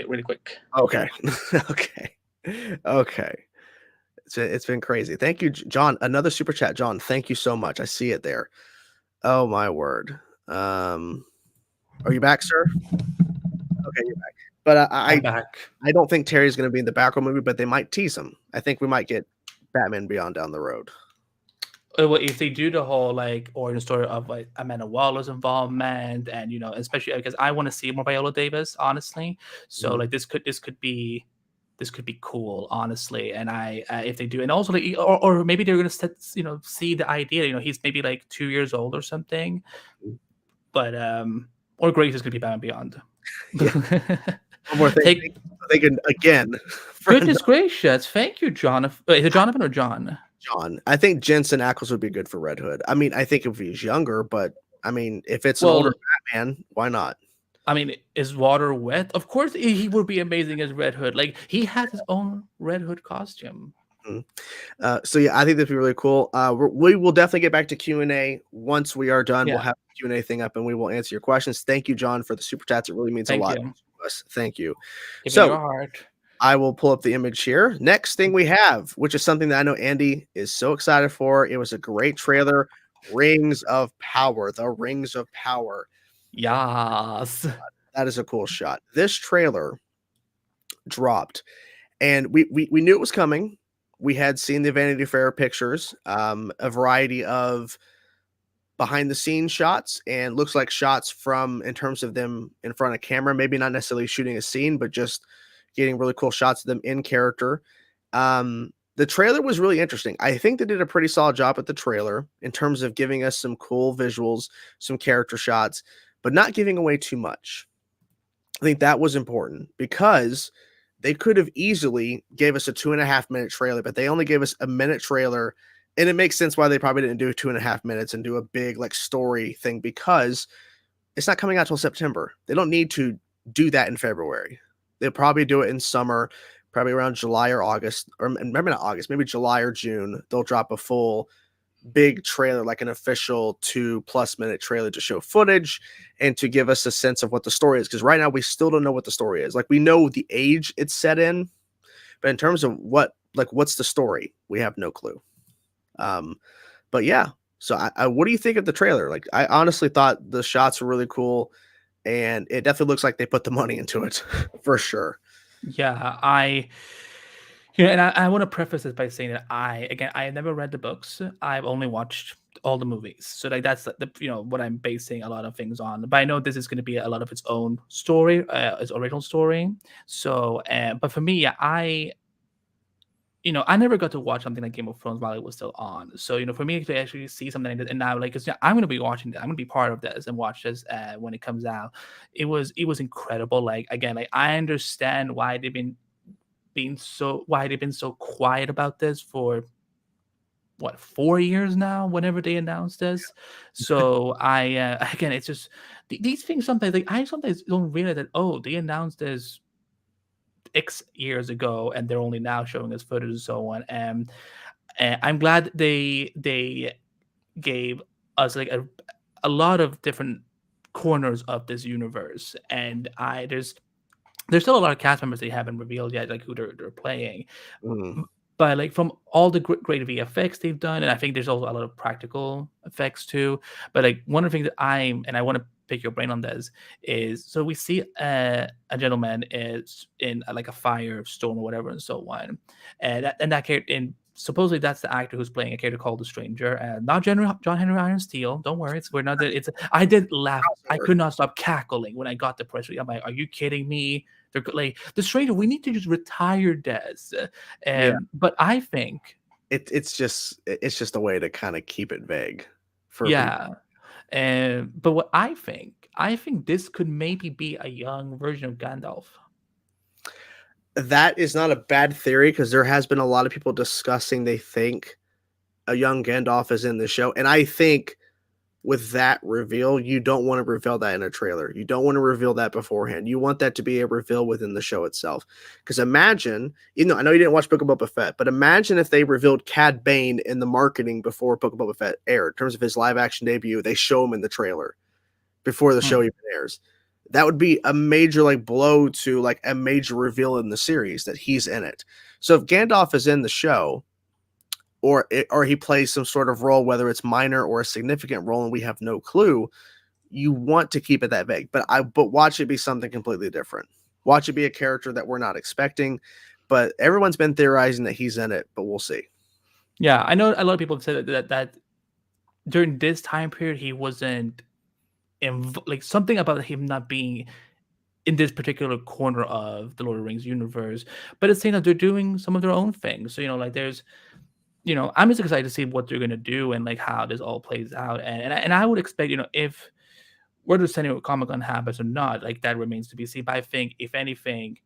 really quick. Okay. Okay. It's been crazy. Thank you, John. Another super chat, John. Thank you so much. I see it there. Oh my word. Um, are you back, sir? Okay, you're back. But I'm back. I don't think Terry's going to be in the Batgirl movie, but they might tease him. I think we might get Batman Beyond down the road. Well, if they do the whole like origin story of like Amanda Waller's involvement, and especially because I want to see more Viola Davis, honestly. So like this could be cool, honestly. And I if they do, and also like, or maybe they're gonna see the idea. He's maybe like 2 years old or something. But or Grace is gonna be Batman Beyond. Yeah. One more thing. Thinking again. Goodness gracious! Thank you, Jonathan. Is it Jonathan or John? John. I think Jensen Ackles would be good for Red Hood. I mean, I think if he's younger, but I mean, if it's an older Batman, why not? I mean, is water wet? Of course, he would be amazing as Red Hood. Like he has his own Red Hood costume. So yeah, I think that'd be really cool. We will definitely get back to Q&A once we are done. Yeah. We'll have the Q&A thing up and we will answer your questions. Thank you, John, for the super chats. It really means a lot to us. Thank you. Give me your heart. I will pull up the image here. Next thing we have, which is something that I know Andy is so excited for. It was a great trailer. Rings of Power. The Rings of Power. Yes. That is a cool shot. This trailer dropped, and we knew it was coming. We had seen the Vanity Fair pictures, a variety of behind the scenes shots, and looks like shots from in terms of them in front of camera, maybe not necessarily shooting a scene, but just getting really cool shots of them in character. The trailer was really interesting. I think they did a pretty solid job at the trailer in terms of giving us some cool visuals, some character shots, but not giving away too much. I think that was important because they could have easily gave us a 2.5-minute trailer, but they only gave us a minute trailer. And it makes sense why they probably didn't do 2.5 minutes and do a big like story thing, because it's not coming out till September. They don't need to do that in February. They'll probably do it in summer, probably around July or August, or maybe not August, maybe July or June. They'll drop a full big trailer, like an official 2+ minute trailer to show footage and to give us a sense of what the story is. Because right now we still don't know what the story is. Like we know the age it's set in, but in terms of what's the story, we have no clue. But yeah, so I what do you think of the trailer? Like I honestly thought the shots were really cool, and it definitely looks like they put the money into it for sure. Yeah, and I want to preface this by saying that I have never read the books. I've only watched all the movies, so like that's what I'm basing a lot of things on. But I know this is going to be a lot of its own story, its original story. So, but for me, yeah, I never got to watch something like Game of Thrones while it was still on. So, for me to actually see something like that, and now, like, 'cause, I'm going to be watching that. I'm going to be part of this and watch this when it comes out. It was incredible. Like, again, like I understand why they've been so quiet about this for 4 years now, whenever they announced this. So I again, it's just these things sometimes, like I sometimes don't realize that, oh, they announced this X years ago and they're only now showing us footage and so on. And I'm glad they gave us like a lot of different corners of this universe. And there's still a lot of cast members they haven't revealed yet, like who they're playing. But like from all the great VFX they've done, and I think there's also a lot of practical effects too. But like one of the things that I want to pick your brain on this is, so we see a gentleman is in like a firestorm or whatever and so on, and that character, and supposedly that's the actor who's playing a character called the Stranger, and not John Henry Iron Steel. Don't worry, we're not. I did laugh. I could not stop cackling when I got the press release. I'm like, are you kidding me? They're like, the Stranger, we need to just retire Des. But I think it's just a way to kind of keep it vague for people. But what I think this could maybe be a young version of Gandalf. That is not a bad theory, because there has been a lot of people discussing they think a young Gandalf is in the show. And I think with that reveal, you don't want to reveal that in a trailer. You don't want to reveal that beforehand. You want that to be a reveal within the show itself. Because imagine, I know you didn't watch Book of Boba Fett, but imagine if they revealed Cad Bane in the marketing before Book of Boba Fett aired. In terms of his live action debut, they show him in the trailer before the show even airs. That would be a major like blow to like a major reveal in the series that he's in it. So if Gandalf is in the show, or he plays some sort of role, whether it's minor or a significant role, and we have no clue. You want to keep it that vague, but watch it be something completely different. Watch it be a character that we're not expecting. But everyone's been theorizing that he's in it, but we'll see. Yeah, I know a lot of people have said that during this time period he wasn't like something about him not being in this particular corner of the Lord of the Rings universe. But it's saying that they're doing some of their own things. So like there's I'm just excited to see what they're gonna do and like how this all plays out. And I would expect if whether San Diego Comic Con happens or not, like that remains to be seen. But I think if anything,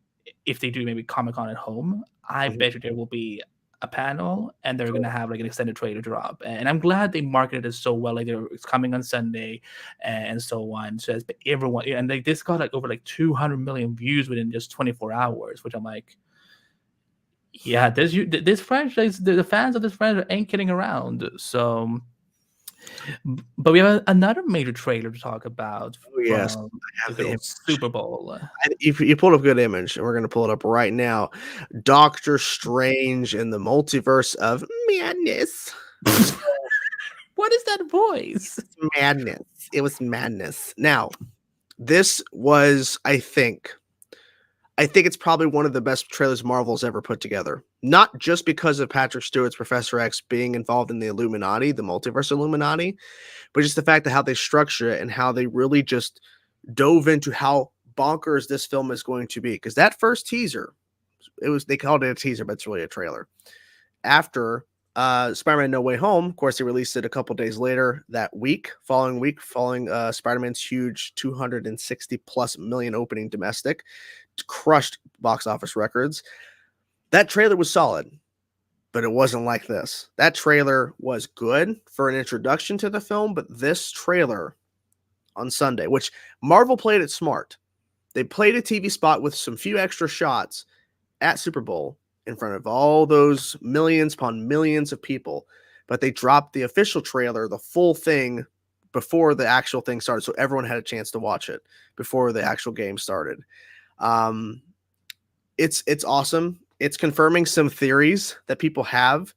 if they do maybe Comic Con at home, I Mhm. bet you there will be a panel and they're gonna have like an extended trailer drop. And I'm glad they marketed it so well. Like it's coming on Sunday and so on. So everyone and like this got like over like 200 million views within just 24 hours, which I'm like, yeah, this franchise, the fans of this franchise ain't kidding around. So, but we have another major trailer to talk about Oh yes, from I the have good the old image. Super Bowl. You pulled up a good image, and we're gonna pull it up right now. Doctor Strange in the Multiverse of Madness. What is that voice? Madness. It was madness. Now, this was, I think it's probably one of the best trailers Marvel's ever put together. Not just because of Patrick Stewart's Professor X being involved in the Illuminati, the multiverse Illuminati, but just the fact of how they structure it and how they really just dove into how bonkers this film is going to be. Because that first teaser, they called it a teaser, but it's really a trailer. After Spider-Man No Way Home, of course, they released it a couple days later that following Spider-Man's huge 260 plus million opening domestic, crushed box office records. That trailer was solid, but it wasn't like this. That trailer was good for an introduction to the film, but this trailer on Sunday, which Marvel played it smart. They played a TV spot with some few extra shots at Super Bowl in front of all those millions upon millions of people, but they dropped the official trailer, the full thing, before the actual thing started, so everyone had a chance to watch it before the actual game started. Um, it's awesome. It's confirming some theories that people have,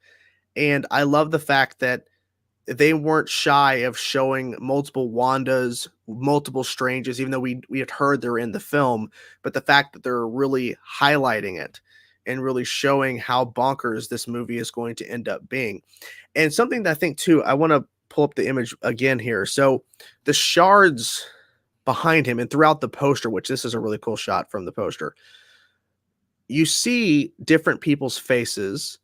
and I love the fact that they weren't shy of showing multiple Wandas, multiple Stranges, even though we had heard they're in the film. But the fact that they're really highlighting it and really showing how bonkers this movie is going to end up being. And something that I think too, I want to pull up the image again here. So the shards behind him and throughout the poster, which this is a really cool shot from the poster, you see different people's faces,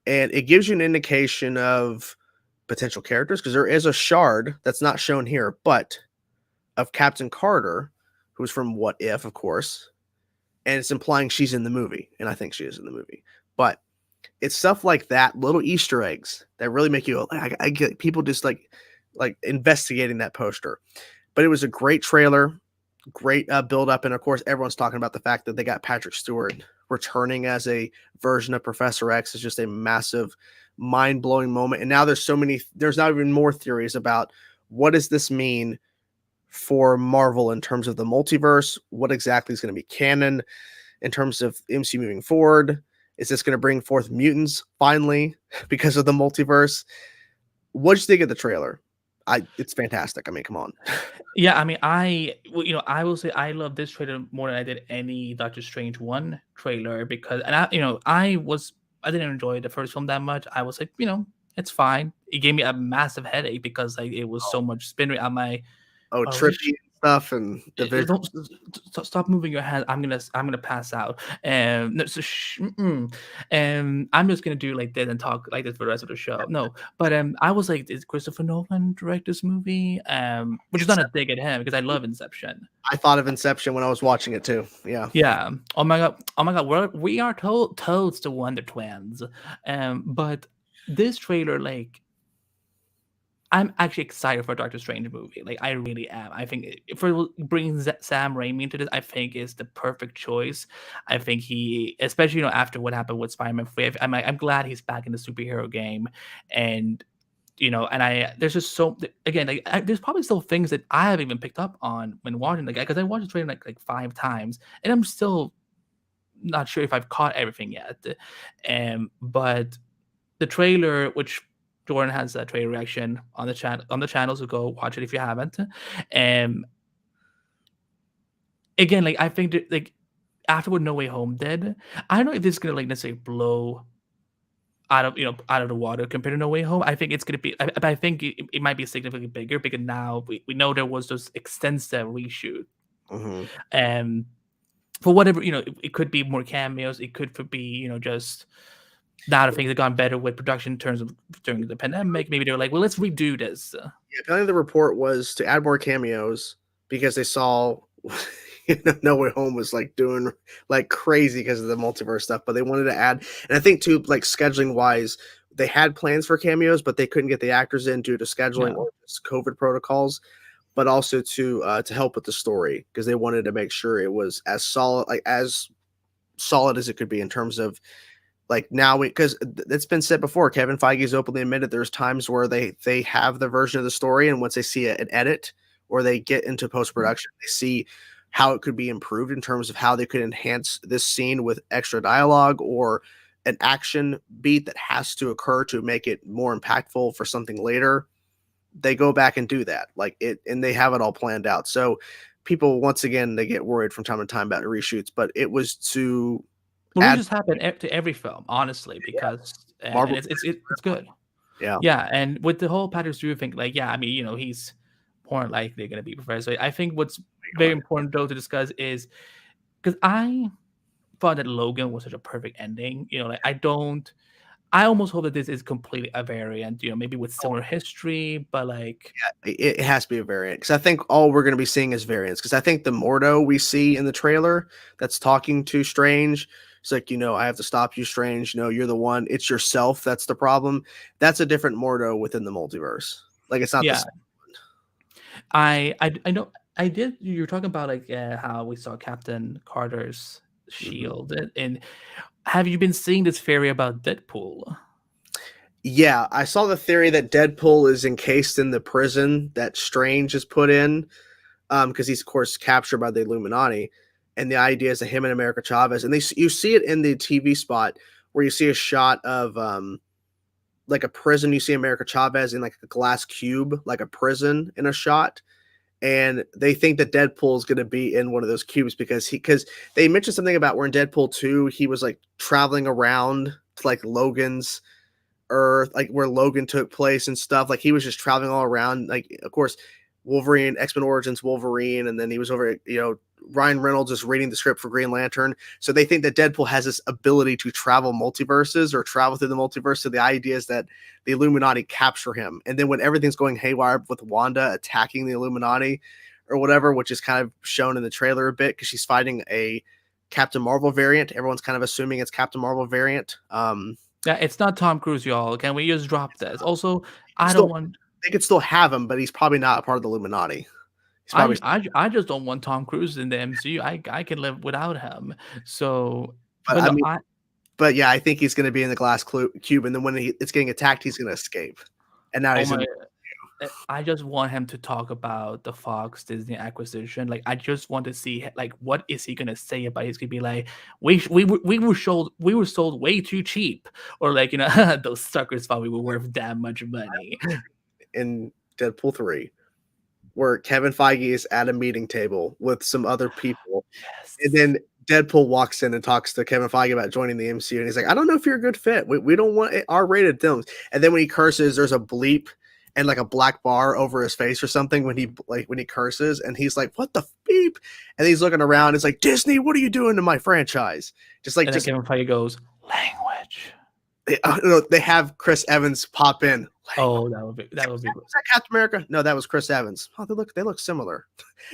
and it gives you an indication of potential characters because there is a shard that's not shown here, but of Captain Carter, who's from What If, of course, and it's implying she's in the movie, and I think she is in the movie. But it's stuff like that, little Easter eggs that really make you. I get people just like investigating that poster. But it was a great trailer, great build up, and of course, everyone's talking about the fact that they got Patrick Stewart returning as a version of Professor X. Is just a massive, mind blowing moment. And now there's now even more theories about what does this mean for Marvel in terms of the multiverse. What exactly is going to be canon in terms of MC moving forward? Is this going to bring forth mutants finally because of the multiverse? What did you think of the trailer? It's fantastic. I mean, come on. Yeah, I mean, I will say I love this trailer more than I did any Doctor Strange 1 trailer because, and I didn't enjoy the first film that much. I was like, it's fine. It gave me a massive headache because like it was so much spin rate on my. Oh, Oh, trippy stuff and the don't visuals. stop moving your hand. I'm gonna pass out. And no, so and I'm just gonna do like this and talk like this for the rest of the show. No, but I was like, did Christopher Nolan direct this movie? Which is not a dig at him because I love Inception. I thought of Inception when I was watching it too. Yeah. Yeah. Oh my god. Oh my god. We are toads to Wonder Twins. But this trailer, like, I'm actually excited for a Doctor Strange movie. Like, I really am. I think for bringing Sam Raimi into this, I think is the perfect choice. I think he, especially after what happened with Spider-Man 3, I'm glad he's back in the superhero game, and and there's just so again, like, there's probably still things that I haven't even picked up on when watching, like, because I watched the trailer like 5 times, and I'm still not sure if I've caught everything yet. But the trailer, which Jordan has a trailer reaction on the channel, so go watch it if you haven't. Um, again, like I think that, like after what No Way Home did, I don't know if this is gonna like necessarily blow out of the water compared to No Way Home. I think it's gonna be, but I think it might be significantly bigger because now we know there was those extensive reshoot, Mhm. and for whatever it could be more cameos, it could be just now that things have gone better with production in terms of during the pandemic. Maybe they were like, well, let's redo this. Yeah, apparently the report was to add more cameos because they saw No Way Home was like doing like crazy because of the multiverse stuff, but they wanted to add, and I think too, like scheduling wise, they had plans for cameos, but they couldn't get the actors in due to scheduling Yeah, or just COVID protocols, but also to help with the story because they wanted to make sure it was as solid as it could be in terms of like now we because it's been said before. Kevin Feige's openly admitted there's times where they have the version of the story, and once they see an edit or they get into post production, they see how it could be improved in terms of how they could enhance this scene with extra dialogue or an action beat that has to occur to make it more impactful for something later. They go back and do that, like it, and they have it all planned out. So people, once again, they get worried from time to time about reshoots, but it was to well, add, reshoot happen to every film, honestly, yeah, because and Marvel, it's good. yeah. Yeah, and with the whole Patrick Stewart thing, like, yeah, I mean, he's more likely going to be Professor. I think what's very important though to discuss is because I thought that Logan was such a perfect ending. Like I almost hope that this is completely a variant. Maybe with similar history, but like, It has to be a variant because I think all we're going to be seeing is variants. Because I think the Mordo we see in the trailer that's talking to Strange, it's like, I have to stop you, Strange. No, you're the one. It's yourself that's the problem. That's a different Mordo within the multiverse. Like it's not the yeah, same. I know I did. You're talking about like how we saw Captain Carter's Mhm. shield, and have you been seeing this theory about Deadpool? Yeah, I saw the theory that Deadpool is encased in the prison that Strange is put in, because he's of course captured by the Illuminati, and the idea is that him and America Chavez, and you see it in the TV spot where you see a shot of like a prison. You see America Chavez in like a glass cube, like a prison in a shot. And they think that Deadpool is going to be in one of those cubes because they mentioned something about where in Deadpool 2, he was like traveling around to like Logan's Earth, like where Logan took place and stuff. Like he was just traveling all around. Like, of course, Wolverine, X-Men Origins Wolverine, and then he was over, Ryan Reynolds is reading the script for Green Lantern. So they think that Deadpool has this ability to travel multiverses or travel through the multiverse. So the idea is that the Illuminati capture him. And then when everything's going haywire with Wanda attacking the Illuminati or whatever, which is kind of shown in the trailer a bit because she's fighting a Captain Marvel variant. Everyone's kind of assuming it's Captain Marvel variant. Yeah, it's not Tom Cruise, y'all. Can we just drop this? Also, I don't Still, want. they could still have him, but he's probably not a part of the Illuminati. He's probably, I just don't want Tom Cruise in the MCU. I can live without him. So, but but I no, mean, but yeah, I think he's going to be in the glass cube, and then when it's getting attacked, he's going to escape. And now oh he's in. my, I just want him to talk about the Fox Disney acquisition. Like, I just want to see like what is he gonna say about it? He's gonna be like, we were sold way too cheap, or like those suckers thought we were worth that much money. In Deadpool 3, where Kevin Feige is at a meeting table with some other people, and Yes. then Deadpool walks in and talks to Kevin Feige about joining the MCU, and he's like, "I don't know if you're a good fit. We don't want R-rated films." And then when he curses, there's a bleep and like a black bar over his face or something when he curses, and he's like, "What the beep?" And he's looking around. It's like, "Disney, what are you doing to my franchise?" Just like And then just Kevin Feige goes, language. they have Chris Evans pop in. Oh, that would be Was that Captain America? No, that was Chris Evans. Oh, they look similar.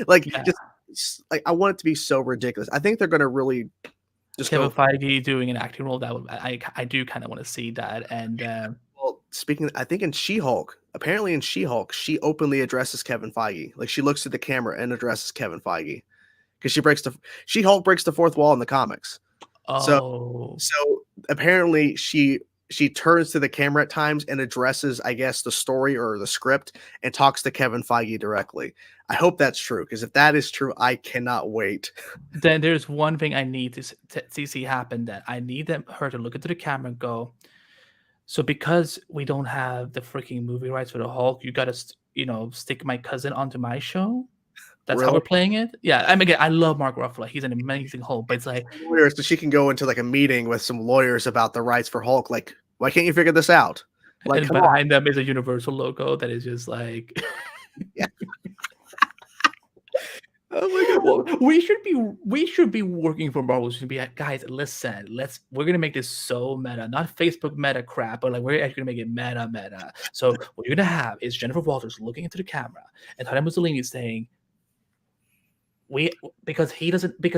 Like yeah. just like I want it to be so ridiculous. I think they're gonna really just Kevin go. Feige doing an acting role that would I do kind of want to see that. And Well, speaking, I think in She-Hulk, apparently in She-Hulk, she openly addresses Kevin Feige. Like she looks at the camera and addresses Kevin Feige because She-Hulk breaks the fourth wall in the comics. So oh, so apparently she turns to the camera at times and addresses, I guess, the story or the script and talks to Kevin Feige directly. I hope that's true because if that is true, I cannot wait. then there's one thing I need to see happen. That I need her to look into the camera and go, So because we don't have the freaking movie rights for the Hulk, you gotta stick my cousin onto my show. That's how Really? we're playing it. Yeah, I mean, again, I love Mark Ruffalo. He's an amazing Hulk, but it's like Lawyers, so she can go into like a meeting with some lawyers about the rights for Hulk. Like, why can't you figure this out? Like, and come on. behind them is a Universal logo that is just like Yeah. Oh my god. well, we should be working for Marvel. We should be like, guys, listen, we're gonna make this so meta, not Facebook meta crap, but like we're actually gonna make it meta. So what you're gonna have is Jennifer Walters looking into the camera and Tony Mussolini saying, because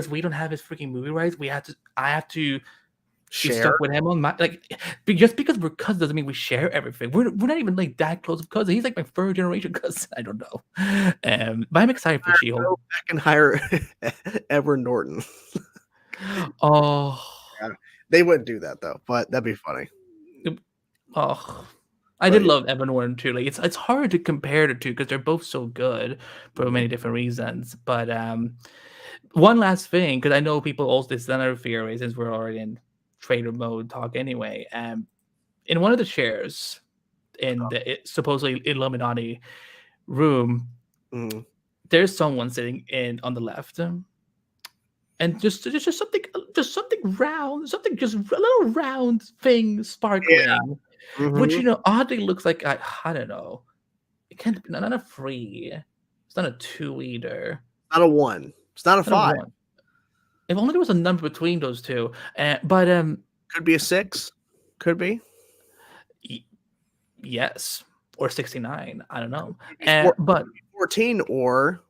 we don't have his freaking movie rights, I have to be Share. stuck with him on my just because we're cousins doesn't mean we share everything. We're not even like that close of cousins. He's like my third generation cousin. I don't know. But I'm excited for She-Hulk. Go back and hire Edward Norton. Oh, Yeah. They wouldn't do that though, but that'd be funny. oh. I did love Evan Norton too. Like it's hard to compare the two because they're both so good for many different reasons. But one last thing, because I know people also this is another theory since we're already in trailer mode talk anyway. In one of the chairs in the supposedly Illuminati room, there's someone sitting on the left, and just something round, something just a little round thing sparkling, which oddly looks like I don't know. It can't be not a 3. It's not a 2 either. Not a 1. It's not a 5. If only there was a number between those two. But could be a 6. Could be. Yes, or 69. I don't know. But 14 or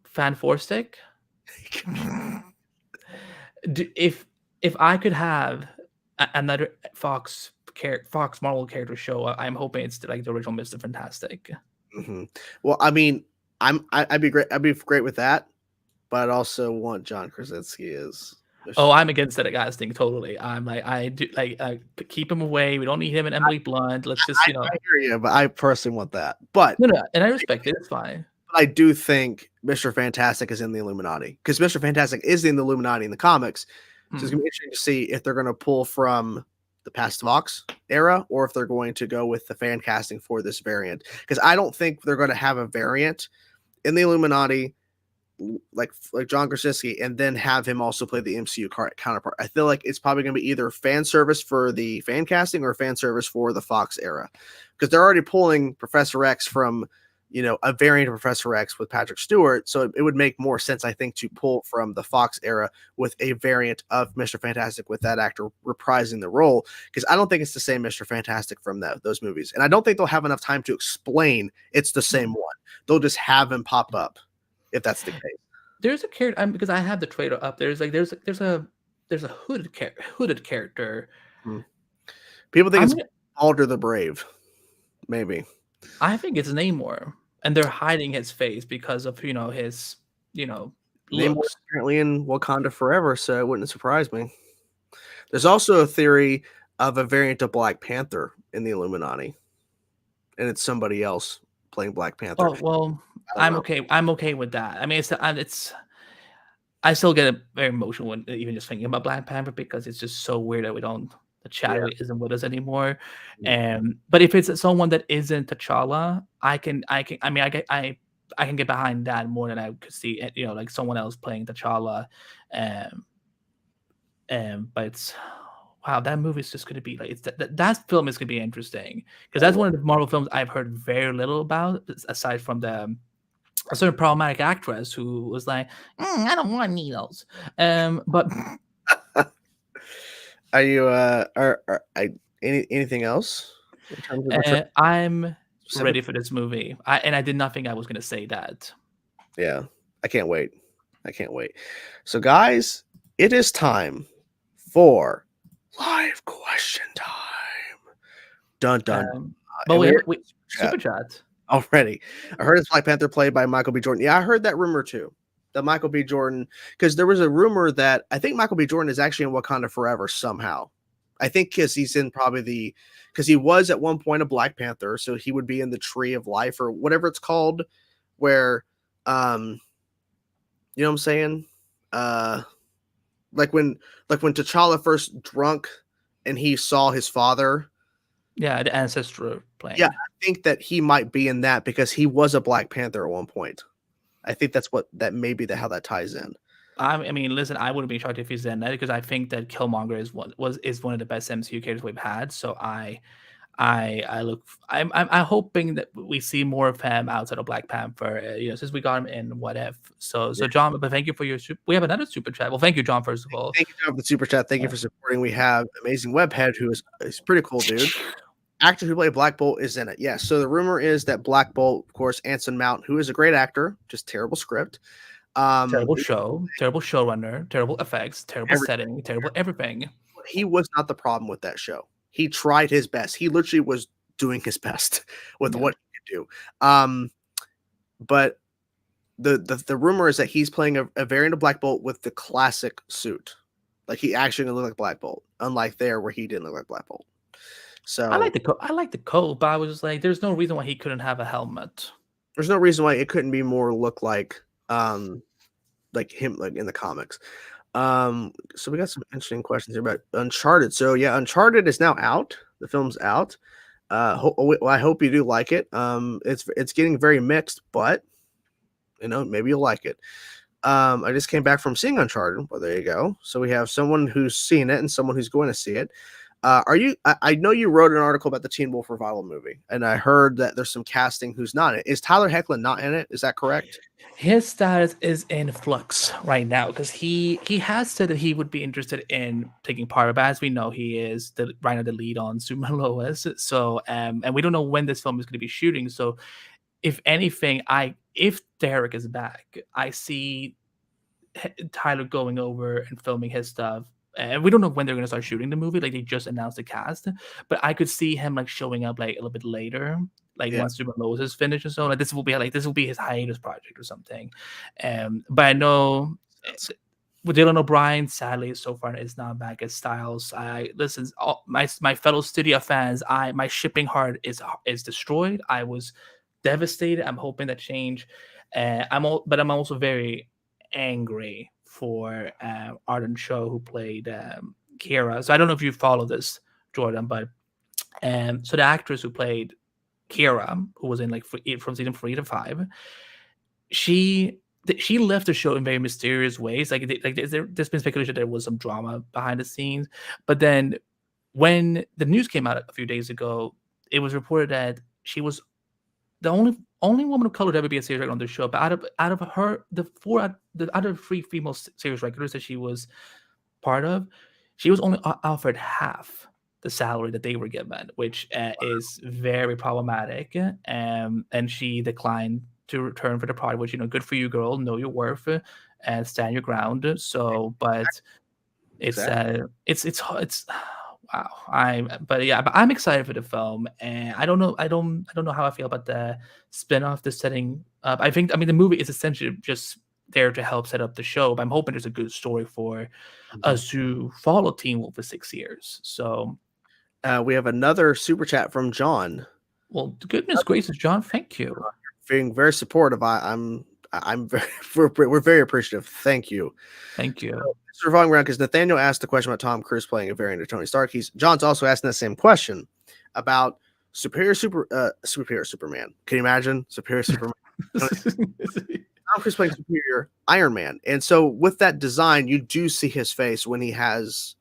Fan 4 stick. If I could have another Fox Marvel character show, I'm hoping it's like the original Mr. Fantastic. Well, I mean, I'd be great. I'd be great with that, but I'd also want John Krasinski as. Oh, I'm against that guys thing totally. I'm like I do like keep him away. We don't need him and Emily Blunt. Let's just I hear you, but I personally want that. But no, and I respect it. It's fine. But I do think Mr. Fantastic is in the Illuminati because Mr. Fantastic is in the Illuminati in the comics. So it's gonna be interesting to see if they're gonna pull from the past Vox era or if they're going to go with the fan casting for this variant. Because I don't think they're going to have a variant in the Illuminati like John Krasinski and then have him also play the MCU counterpart. I feel like it's probably going to be either fan service for the fan casting or fan service for the Fox era because they're already pulling Professor X from a variant of Professor X with Patrick Stewart. So it would make more sense, I think, to pull from the Fox era with a variant of Mr. Fantastic with that actor reprising the role. Because I don't think it's the same Mr. Fantastic from those movies. And I don't think they'll have enough time to explain it's the same one. They'll just have him pop up if that's the case. There's a character because I have the trailer up. There's a hooded character. People think it's Alder the Brave. Maybe. I think it's Namor, and they're hiding his face because of his Namor's apparently in Wakanda forever, so it wouldn't surprise me. There's also a theory of a variant of Black Panther in the Illuminati, and it's somebody else playing Black Panther. Oh well, I'm okay. I'm okay with that. I mean, it's. I still get very emotional when even just thinking about Black Panther because it's just so weird that the Chadwick isn't with us anymore. But if it's someone that isn't T'Challa, I can get behind that more than I could see like someone else playing T'Challa. But it's wow, that movie is just going to be like that film is going to be interesting because that's one of the Marvel films I've heard very little about aside from a certain problematic actress who was like, I don't want needles. But are you anything else in terms of I'm ready for this movie. I did not think I was going to say that. Yeah, I can't wait. So guys, it is time for live question time. Dun dun. But wait, super chat already. I heard it's Black Panther played by Michael B. Jordan. Yeah, I heard that rumor too. That Michael B. Jordan, because there was a rumor that I think Michael B. Jordan is actually in Wakanda forever somehow. I think because he's in because he was at one point a Black Panther, so he would be in the Tree of Life or whatever it's called, where, you know what I'm saying? Like when T'Challa first drunk and he saw his father Yeah, the ancestor Yeah, plane. I think that he might be in that because he was a Black Panther at one point. I think that may be how that ties in. I mean, listen, I wouldn't be shocked if he's in that because I think that Killmonger is one of the best MCU characters we've had. So I look I'm hoping that we see more of him outside of Black Panther. Since we got him in What If. So John, but thank you for your we have another super chat. Well, thank you, John. First of all, Thank you, John, for the super chat. Thank you Uh, for supporting. We have Amazing Webhead, who is pretty cool, dude. Actor who played Black Bolt is in it. Yes. So the rumor is that Black Bolt, of course, Anson Mount, who is a great actor, just terrible script. terrible show, terrible showrunner, terrible effects, terrible Every, setting, terrible everything. he was not the problem with that show. He tried his best. He literally was doing his best with Yeah, what he could do. But the rumor is that he's playing a variant of Black Bolt with the classic suit. Like he actually gonna look like Black Bolt, unlike there where he didn't look like Black Bolt. So I like the coat, but I was just like, there's no reason why he couldn't have a helmet. there's no reason why it couldn't be more look like him like in the comics. So we got some interesting questions here about Uncharted. So yeah, Uncharted is now out. The film's out. I hope you do like it. It's getting very mixed, but maybe you'll like it. I just came back from seeing Uncharted. Well, there you go. So we have someone who's seen it and someone who's going to see it. Are you? I know you wrote an article about the Teen Wolf revival movie, and I heard that there's some casting who's not in it. Is Tyler Hoechlin not in it? Is that correct? His status is in flux right now because he has said that he would be interested in taking part, but as we know, he is right now the lead on Superman Lois. So and we don't know when this film is going to be shooting. So if anything, if Derek is back, I see Tyler going over and filming his stuff. And we don't know when they're gonna start shooting the movie. Like they just announced the cast, but I could see him like showing up like a little bit later, like Yeah. once Super Lowe's is finished or so. Like this will be his hiatus project or something. But I know with Dylan O'Brien, sadly, so far is not back as Styles. I listen, all, my fellow studio fans. My shipping heart is destroyed. I was devastated. I'm hoping that change. But I'm also very angry for Arden Cho who played Kira. So I don't know if you follow this, Jordan, but so the actress who played Kira, who was in like from season 3 to 5, she left the show in very mysterious ways. There's been speculation there was some drama behind the scenes, but then when the news came out a few days ago, it was reported that she was the only woman of color to ever be a series regular on the show. But out of her, the other 3 female series regulars that she was part of, she was only offered half the salary that they were given, which is very problematic. And she declined to return for the part, which good for you, girl. Know your worth and stand your ground. So, but it's Exactly. it's wow. But I'm excited for the film, and I don't know how I feel about the spin-off, the setting up. I mean the movie is essentially just there to help set up the show, but I'm hoping there's a good story for Mhm. us to follow Teen Wolf for 6 years. So, We have another super chat from John, well, goodness gracious, John, thank you, being very supportive. I'm very we're very appreciative. Thank you. thank you, So revolving around because Nathaniel asked the question about Tom Cruise playing a variant of Tony Stark. John's also asking the same question about superior Superman. Can you imagine superior Superman? Tom Cruise playing superior Iron Man, and so with that design, you do see his face when he has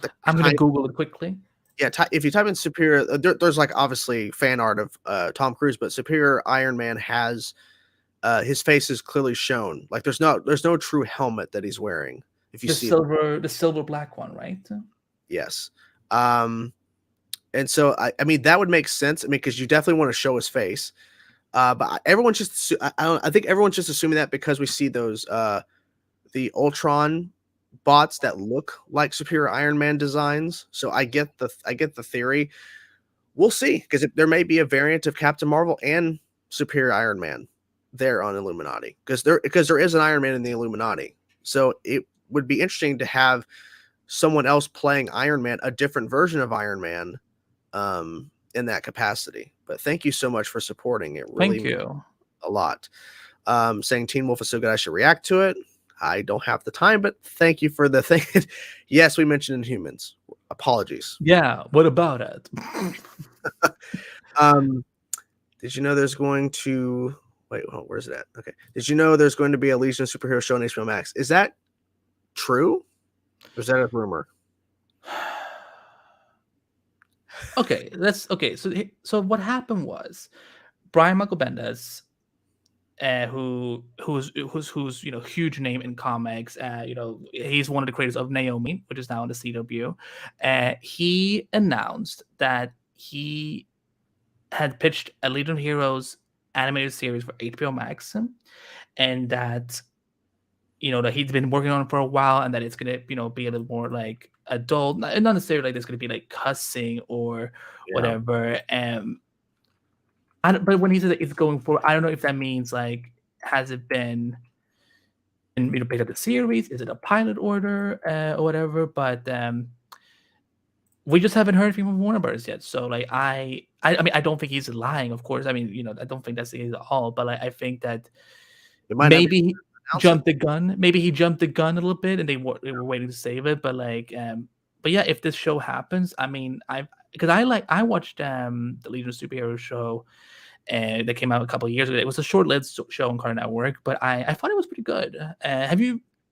the I'm gonna Google it quickly. yeah. If you type in superior, there's like obviously fan art of Tom Cruise, but superior Iron Man has his face is clearly shown. Like there's no true helmet that he's wearing. If you see The silver black one, right? yes. And so I mean that would make sense. I mean, because you definitely want to show his face. But everyone's just I think everyone's just assuming that because we see those the Ultron bots that look like superior Iron Man designs. So I get the theory. We'll see because there may be a variant of Captain Marvel and superior Iron Man there on Illuminati because there is an Iron Man in the Illuminati. So it would be interesting to have someone else playing Iron Man, a different version of Iron Man, in that capacity. But thank you so much for supporting it. Really Thank means you. a lot. Saying Teen Wolf is so good, I should react to it. I don't have the time, but thank you for the thing. Yes, we mentioned Inhumans. Apologies. Yeah, what about it? Did you know there's going to wait? Where's it at? Okay. Did you know there's going to be a Legion of Superhero show on HBO Max? Is that true, or is that a rumor? Okay, so what happened was Brian Michael Bendis, who's huge name in comics. He's one of the creators of Naomi, which is now on the CW. He announced that he had pitched a Legion of Heroes animated series for HBO Max, and that that he's been working on it for a while, and that it's gonna be a little more like adult, not necessarily like there's gonna be like cussing or whatever. But when he says that it's going for, I don't know if that means like has it been and picked up the series? Is it a pilot order or whatever? But we just haven't heard anything from Warner Bros. Yet. So like I mean I don't think he's lying. Of course, I mean I don't think that's the case at all. But like, I think that maybe he jumped the gun. Maybe he jumped the gun a little bit, and they were waiting to save it. But like, but yeah, if this show happens, I mean, I watched the Legion of Superheroes show that came out a couple of years ago. It was a short-lived show on Cartoon Network, but I thought it was pretty good. Did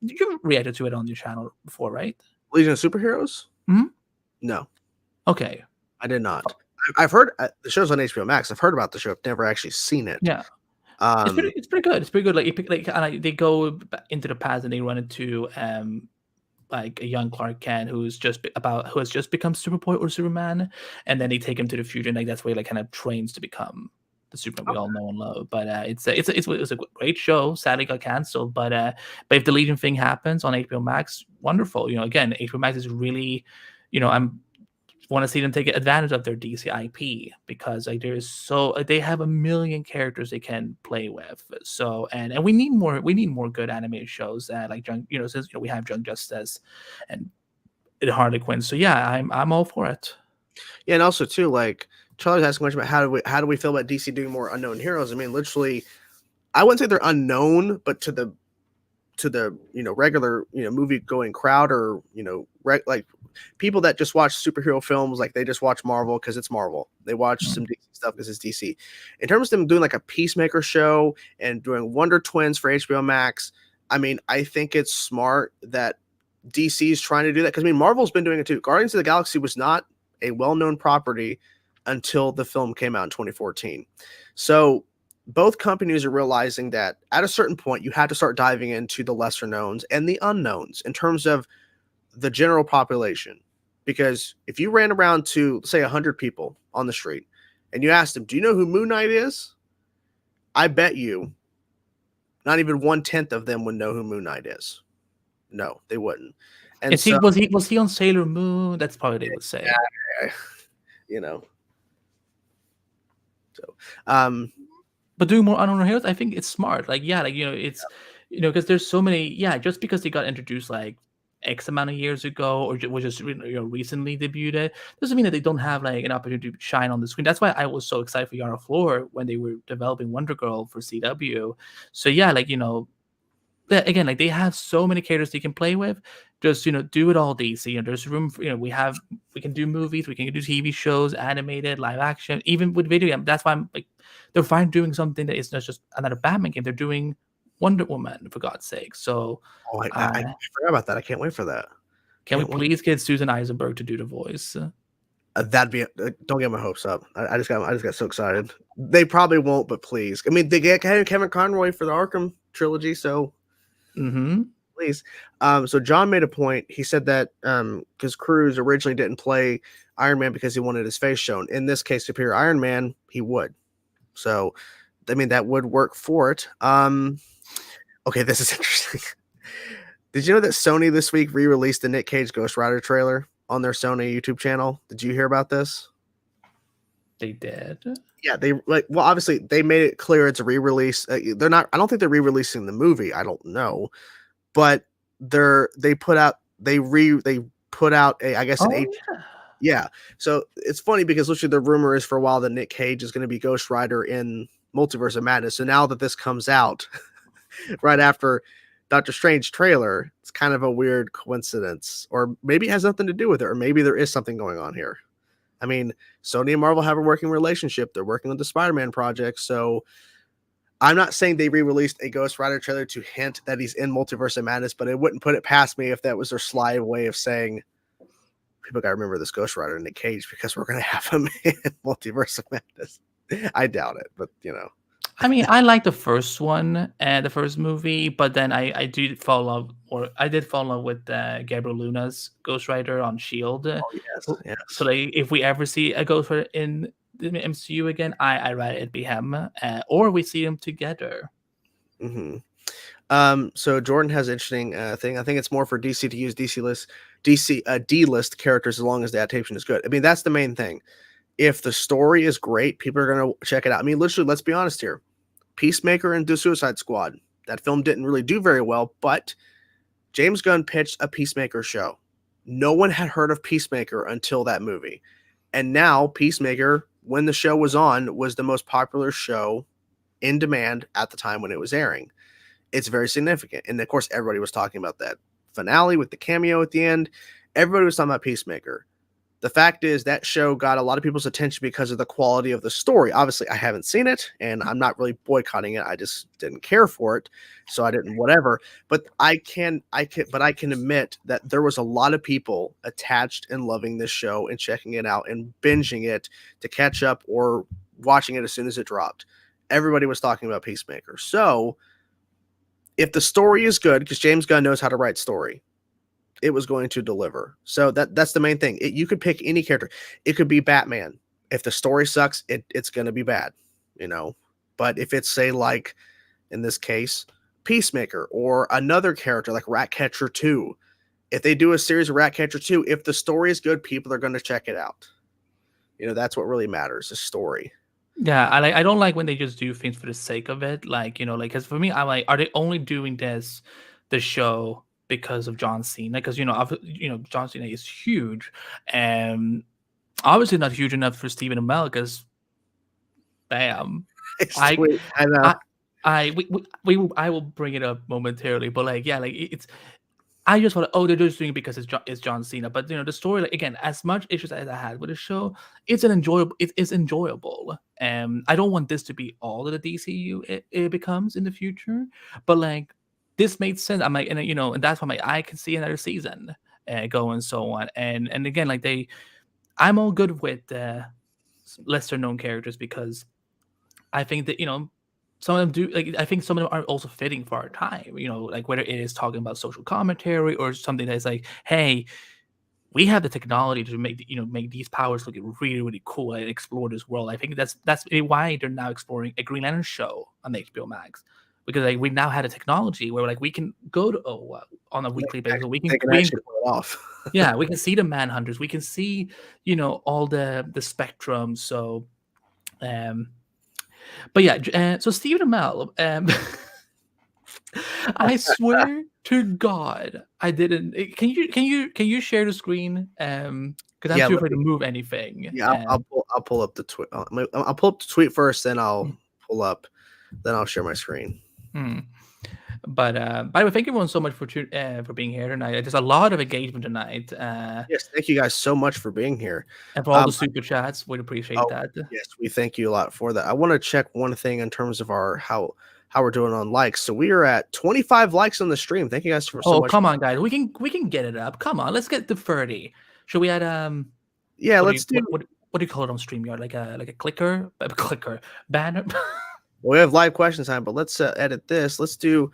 you reacted to it on your channel before, right? Legion of Superheroes? Mhm. No. Okay. I did not. I've heard the show's on HBO Max. I've heard about the show. I've never actually seen it. Yeah. It's pretty good. It's pretty good. Like they go into the past and they run into like a young Clark Kent who has just become Superboy or Superman, and then they take him to the future, and like that's where he like kind of trains to become the Superman we all know and love. But it's a great show. Sadly, got canceled. But if the Legion thing happens on HBO Max, wonderful. Again, HBO Max is really, I'm want to see them take advantage of their DC IP because like they have a million characters they can play with. So and we need more good animated shows like since we have Young Justice and Harley Quinn. So yeah, I'm all for it. Yeah, and also too, like Charlie's asking a question about how do we feel about DC doing more unknown heroes? I mean, literally, I wouldn't say they're unknown, but to the regular movie going crowd or like people that just watch superhero films, like they just watch Marvel because it's Marvel. They watch some DC stuff because it's DC. In terms of them doing like a Peacemaker show and doing Wonder Twins for HBO Max, I mean, I think it's smart that DC is trying to do that because I mean, Marvel's been doing it too. Guardians of the Galaxy was not a well-known property until the film came out in 2014. So both companies are realizing that at a certain point, you have to start diving into the lesser knowns and the unknowns in terms of the general population. Because if you ran around to, say, 100 people on the street and you asked them, do you know who Moon Knight is? I bet you not even 1/10 of them would know who Moon Knight is. No, they wouldn't. And was he on Sailor Moon? That's probably what they would say. Yeah, So, but doing more unknown heroes, I think it's smart. Like, yeah, like it's because there's so many. Yeah, just because they got introduced like X amount of years ago or was just recently debuted doesn't mean that they don't have like an opportunity to shine on the screen. That's why I was so excited for Yara Flor when they were developing Wonder Girl for CW. So yeah, like again, like they have so many characters they can play with. Just do it all, DC. There's room for we can do movies, we can do TV shows, animated, live action, even with video game. That's why I'm like they're fine doing something that is not just another Batman game. They're doing Wonder Woman, for God's sake. So I forgot about that. I can't wait for that. Can we please get Susan Eisenberg to do the voice? That'd be don't get my hopes up. I just got so excited. They probably won't, but please. I mean, they get Kevin Conroy for the Arkham trilogy, so please. So John made a point. He said that because Cruz originally didn't play Iron Man because he wanted his face shown. In this case, Superior Iron Man, he would. So, I mean, that would work for it. Okay, this is interesting. Did you know that Sony this week re-released the Nick Cage Ghost Rider trailer on their Sony YouTube channel? Did you hear about this? They did. Yeah, obviously they made it clear it's a re-release. They're not. I don't think they're re-releasing the movie. I don't know, but they put out a I guess an H. Yeah. So it's funny because literally the rumor is for a while that Nick Cage is going to be Ghost Rider in Multiverse of Madness. So now that this comes out right after Doctor Strange trailer, it's kind of a weird coincidence, or maybe it has nothing to do with it, or maybe there is something going on here. I mean, Sony and Marvel have a working relationship. They're working on the Spider-Man project, so I'm not saying they re-released a Ghost Rider trailer to hint that he's in Multiverse of Madness, but it wouldn't put it past me if that was their sly way of saying people got to remember this Ghost Rider Nick Cage because we're going to have him in Multiverse of Madness. I doubt it, but you know. I mean, I like the first one and the first movie, but then I did fall in love, or I did fall in love with Gabriel Luna's Ghost Rider on Shield. Oh yes, So yes. like, if we ever see a Ghost Rider in the MCU again, I rather it be him, or we see them together. Mm-hmm. So Jordan has an interesting thing. I think it's more for DC to use D-list characters as long as the adaptation is good. I mean, that's the main thing. If the story is great, people are going to check it out. I mean, literally, let's be honest here. Peacemaker and The Suicide Squad. That film didn't really do very well, but James Gunn pitched a Peacemaker show. No one had heard of Peacemaker until that movie. And now Peacemaker, when the show was on, was the most popular show in demand at the time when it was airing. It's very significant. And of course, everybody was talking about that finale with the cameo at the end. Everybody was talking about Peacemaker. The fact is that show got a lot of people's attention because of the quality of the story. Obviously, I haven't seen it, and I'm not really boycotting it. I just didn't care for it, so I didn't whatever. But I can admit that there was a lot of people attached and loving this show and checking it out and binging it to catch up or watching it as soon as it dropped. Everybody was talking about Peacemaker. So if the story is good, because James Gunn knows how to write story, it was going to deliver. So that's the main thing. You could pick any character. It could be Batman. If the story sucks, it's going to be bad, you know. But if it's, say, like in this case, Peacemaker or another character like Ratcatcher 2, if they do a series of Ratcatcher 2, if the story is good, people are going to check it out. You know, that's what really matters, the story. Yeah, I don't like when they just do things for the sake of it. Like, you know, like, because for me, I'm like, are they only doing the show because of John Cena? Because John Cena is huge, and obviously not huge enough for Stephen Amell. Because, bam, It's I sweet. I know. I will bring it up momentarily, but like, yeah, like it's. I just thought, oh, they're just doing it because it's John Cena. But the story, like, again, as much issues as I had with the show, it's enjoyable. It is enjoyable. I don't want this to be all of the DCU it becomes in the future. But like, this made sense. I'm like, and that's why I can see another season go and so on. And again, like I'm all good with lesser known characters because I think that some of them do, like, I think some of them are also fitting for our time, like whether it is talking about social commentary or something that's like, hey, we have the technology to make these powers look really, really cool and explore this world. I think that's why they're now exploring a Green Lantern show on HBO Max, because like we now had a technology where like we can go to on a weekly basis. They can actually pull it off. Yeah, we can see the Manhunters. We can see all the spectrum. So but yeah, so Stephen Amell, I swear to God, I didn't. Can you share the screen? Because I'm Yeah, too afraid to move anything. yeah, I'll pull up the tweet. I'll pull up the tweet first, then I'll pull up, then I'll share my screen. But by the way, thank you everyone so much for being here tonight. There's a lot of engagement tonight. Yes, thank you guys so much for being here. And for all the super chats, we'd appreciate that. Yes, we thank you a lot for that. I want to check one thing in terms of our how we're doing on likes. So we are at 25 likes on the stream. Thank you guys for so much. Come on, guys. We can get it up. Come on, let's get to 30. Should we add Yeah, what let's do what do you call it on StreamYard? Like a clicker? A clicker banner? Well, we have live question time, but let's edit this. Let's do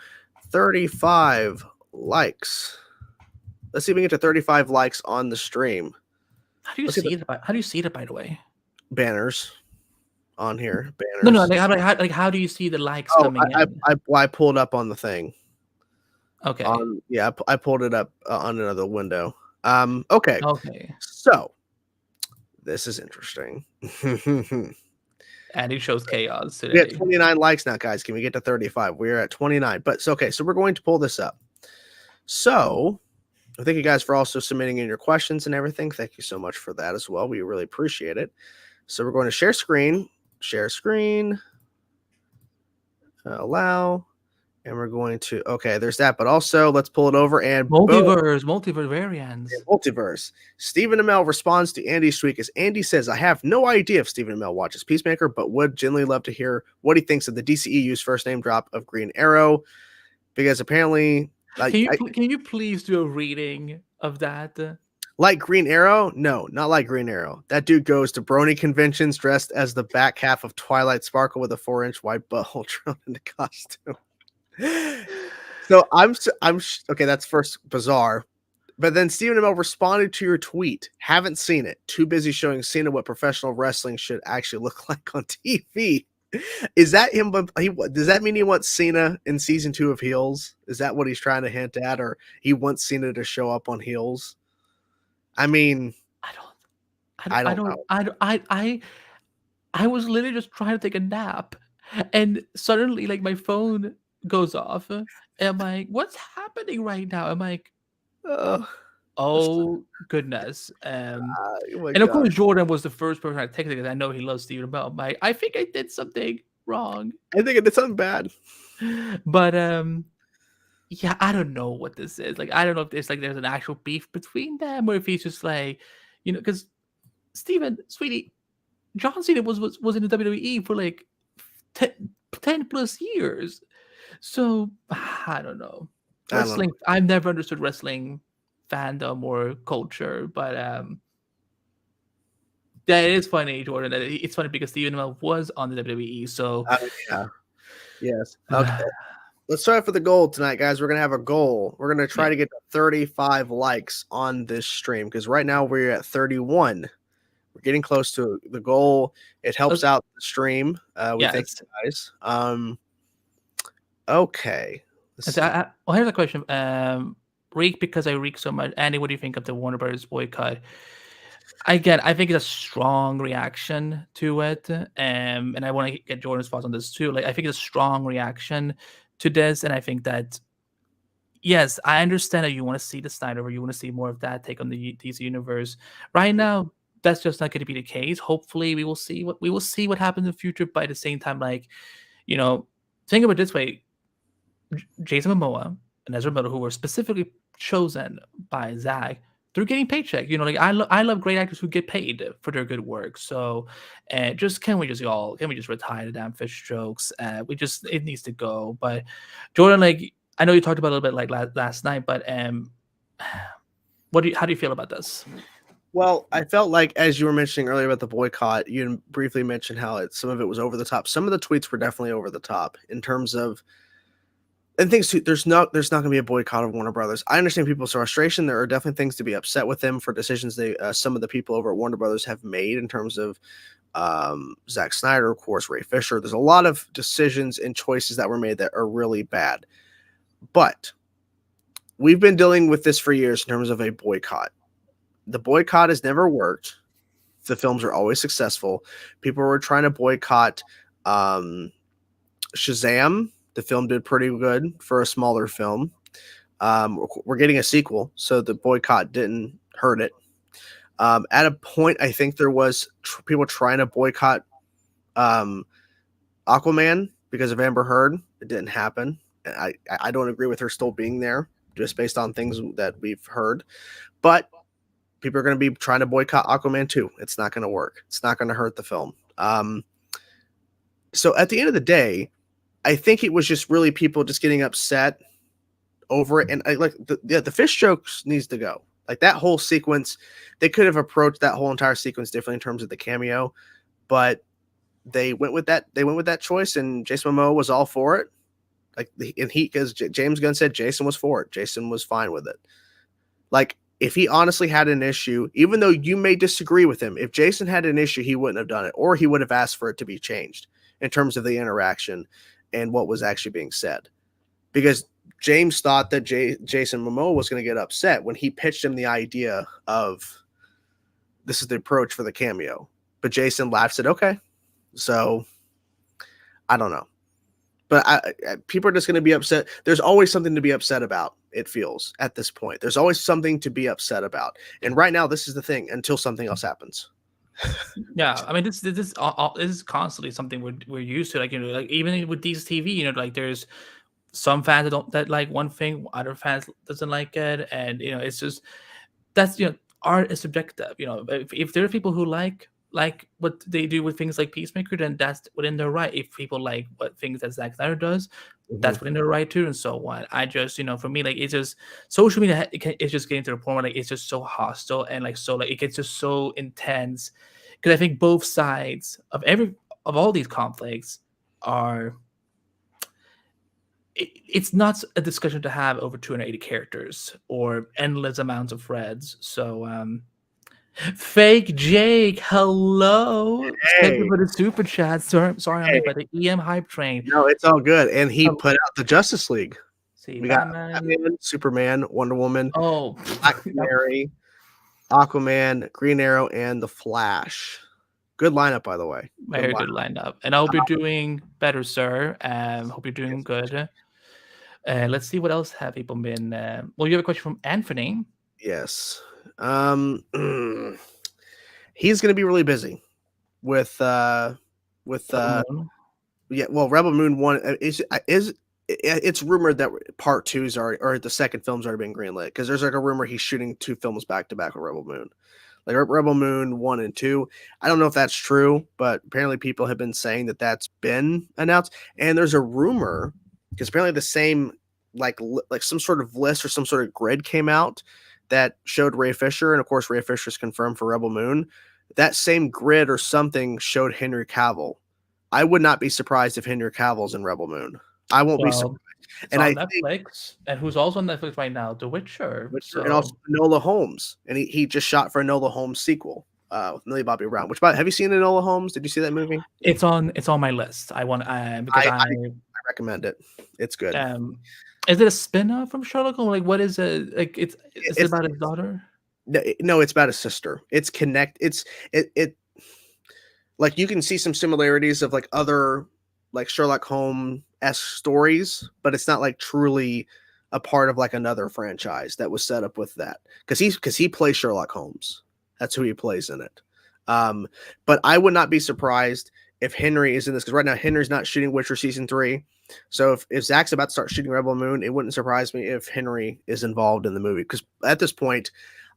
35 likes. Let's see if we can get to 35 likes on the stream. How do you see it? How do you see it, by the way? Banners on here. Banners. No. How do you see the likes coming in? I pulled up on the thing. Okay. I pulled it up on another window. Okay. Okay. So this is interesting. And it shows chaos today. We have 29 likes now, guys. Can we get to 35? We're at 29. But so okay, so we're going to pull this up. So thank you guys for also submitting in your questions and everything. Thank you so much for that as well. We really appreciate it. So we're going to share screen, allow, And we're going to okay, there's that, but also let's pull it over and boom, Multiverse variants. multiverse. Stephen Amell responds to Andy's tweet as Andy says, "I have no idea if Stephen Amell watches Peacemaker, but would genuinely love to hear what he thinks of the DCEU's first name drop of Green Arrow, because apparently, Can you please do a reading of that? like Green Arrow, no, not like Green Arrow. That dude goes to brony conventions dressed as the back half of Twilight Sparkle with a 4-inch white butthole thrown in the costume." So okay. That's first bizarre, but then Stephen Amell responded to your tweet. Haven't seen it. Too busy showing Cena what professional wrestling should actually look like on TV. Is that him? Does that mean he wants Cena in season 2 of Heels? Is that what he's trying to hint at, or he wants Cena to show up on Heels? I mean, I don't know. I was literally just trying to take a nap, and suddenly, like, my phone goes off, and I'm like, "What's happening right now?" I'm like, Oh, "Oh goodness!" oh my And of God. course, Jordan was the first person I texted because I know he loves Stephen Amell. I'm like, I think I did something wrong, I think it did something bad. but yeah, I don't know what this is. Like, I don't know if there's an actual beef between them, or if he's just like, because Steven, sweetie, John Cena was in the WWE for like 10 plus years. So I don't know. I don't know. Wrestling, I've never understood wrestling fandom or culture, but yeah, it is funny, Jordan. It's funny because Steven Amell was on the WWE. So Yeah. Yes. Okay. Let's try for the goal tonight, guys. We're gonna have a goal. We're gonna try to get to 35 likes on this stream because right now we're at 31. We're getting close to the goal. It helps out the stream. We thank yes. you guys. Okay. Well, here's a question. Reek, because I reek so much. Andy, what do you think of the Warner Brothers boycott? Again, I think it's a strong reaction to it, and I want to get Jordan's thoughts on this too. Like, I think it's a strong reaction to this, and I think that yes, I understand that you want to see the Snyder, or you want to see more of that take on the DC universe. Right now, that's just not going to be the case. Hopefully, we will see what happens in the future. But at the same time, like, think of it this way: Jason Momoa and Ezra Miller, who were specifically chosen by Zach, they're getting paycheck. Like, I love great actors who get paid for their good work. So, can we just retire the damn fish jokes? It needs to go. But Jordan, like, I know you talked about it a little bit like last night, but how do you feel about this? Well, I felt like, as you were mentioning earlier about the boycott, you briefly mentioned how some of it was over the top. Some of the tweets were definitely over the top in terms of, and things too. There's not going to be a boycott of Warner Brothers. I understand people's frustration. There are definitely things to be upset with them for decisions some of the people over at Warner Brothers have made in terms of Zack Snyder, of course, Ray Fisher. There's a lot of decisions and choices that were made that are really bad. But we've been dealing with this for years in terms of a boycott. The boycott has never worked. The films are always successful. People were trying to boycott Shazam. The film did pretty good for a smaller film. We're getting a sequel, so the boycott didn't hurt it. At a point, I think there was people trying to boycott Aquaman because of Amber Heard. It didn't happen. I don't agree with her still being there, just based on things that we've heard. But people are going to be trying to boycott Aquaman 2. It's not going to work. It's not going to hurt the film. So at the end of the day, I think it was just really people just getting upset over it. And the fish jokes needs to go. Like, that whole sequence, they could have approached that whole entire sequence differently in terms of the cameo, but they went with that. They went with that choice, and Jason Momoa was all for it. Because James Gunn said Jason was for it. Jason was fine with it. Like, if he honestly had an issue, even though you may disagree with him, if Jason had an issue, he wouldn't have done it, or he would have asked for it to be changed in terms of the interaction and what was actually being said. Because James thought that Jason Momoa was going to get upset when he pitched him the idea of this is the approach for the cameo. But Jason laughed, said, okay. So I don't know. But people are just going to be upset. There's always something to be upset about, it feels, at this point. There's always something to be upset about. And right now, this is the thing until something else happens. Yeah, I mean, this is constantly something we're used to. Like, like, even with these TV, like, there's some fans that like one thing, other fans doesn't like it, and it's just that's art is subjective. If there are people who like what they do with things like Peacemaker, then that's within their right. If people like what things that Zack Snyder does, Mhm. that's within their right too, and so on. I just for me, like, it's just social media. It's just getting to the point where like it's just so hostile, and like so like it gets just so intense, because I think both sides of all these conflicts are it's not a discussion to have over 280 characters or endless amounts of threads. So fake Jake, hello. Thank you Hey, for the super chat. Sorry, I'm late hey, by the EM hype train. no, it's all good. And he Um, put out the Justice League. see, We got Batman. Batman, Superman, Wonder Woman, Oh, Black that Canary, Aquaman, Green Arrow, and the Flash. Good lineup, by the way. Good very lineup. good lineup. And I hope you're doing better, sir. Hope you're doing Yes. good. Let's see what else have people been. Well, you have a question from Anthony. Yes. Um, he's gonna be really busy with with Double uh Moon. yeah. Well, Rebel Moon one is it's rumored that part two's already or the second film's already been greenlit because there's like a rumor he's shooting two films back to back with Rebel Moon. Like Rebel Moon 1 and 2. I don't know if that's true, but apparently people have been saying that that's been announced. And there's a rumor because apparently the same like some sort of list or some sort of grid came out that showed Ray Fisher, and of course Ray Fisher's confirmed for Rebel Moon. That same grid or something showed Henry Cavill. I would not be surprised if Henry Cavill's in Rebel Moon. I won't be surprised. Well, it's And on I think Netflix, and who's also on Netflix right now? The Witcher. Witcher and also So Enola Holmes, and he just shot for Enola Holmes sequel with Millie Bobby Brown. Which have you seen Enola Holmes? Did you see that movie? it's on my list. I want because I recommend it. It's good. um is it a spin-off from Sherlock Holmes? Like, what is it? Like, is it It's about his daughter? no, it's about a sister. It's it like you can see some similarities of like other like Sherlock Holmes esque stories, but it's not like truly a part of like another franchise that was set up with that because he plays Sherlock Holmes. That's who he plays in it. Um, but I would not be surprised if Henry is in this because right now Henry's not shooting Witcher season 3. So if Zach's about to start shooting Rebel Moon, it wouldn't surprise me if Henry is involved in the movie because at this point,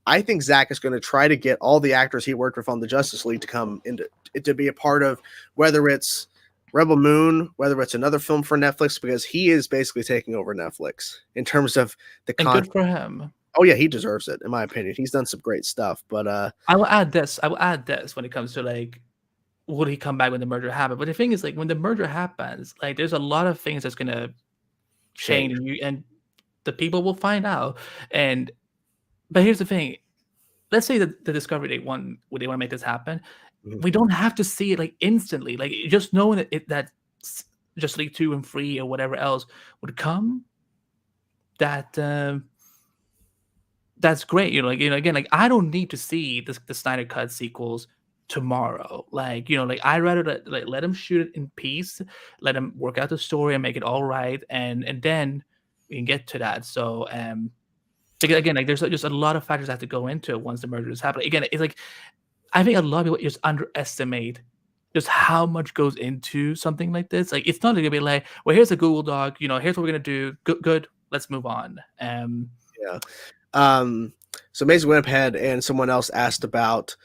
I think Zach is going to try to get all the actors he worked with on the Justice League to come into to be a part of whether it's Rebel Moon, whether it's another film for Netflix, because he is basically taking over Netflix in terms of the And good content. for him. Oh yeah, he deserves it, in my opinion. He's done some great stuff, but I will add this when it comes to like, would he come back when the merger happened? But the thing is, like, when the merger happens, like, there's a lot of things that's gonna change, change. and the people will find out. And but here's the thing: let's say that the Discovery they want to make this happen. Mhm. We don't have to see it like instantly. Like, just knowing that just League 2 and 3 or whatever else would come, that that's great. Again, like, I don't need to see the Snyder Cut sequels tomorrow. Like, like, I'd rather let him shoot it in peace, let him work out the story and make it all right, and then we can get to that. So because again, like, there's just a lot of factors that have to go into it once the merger is happening. Again, it's like, I think a lot of people just underestimate just how much goes into something like this. Like, it's not gonna be like, well, here's a Google Doc, here's what we're gonna do. Good, let's move on. Yeah. So Mason went ahead and someone else asked about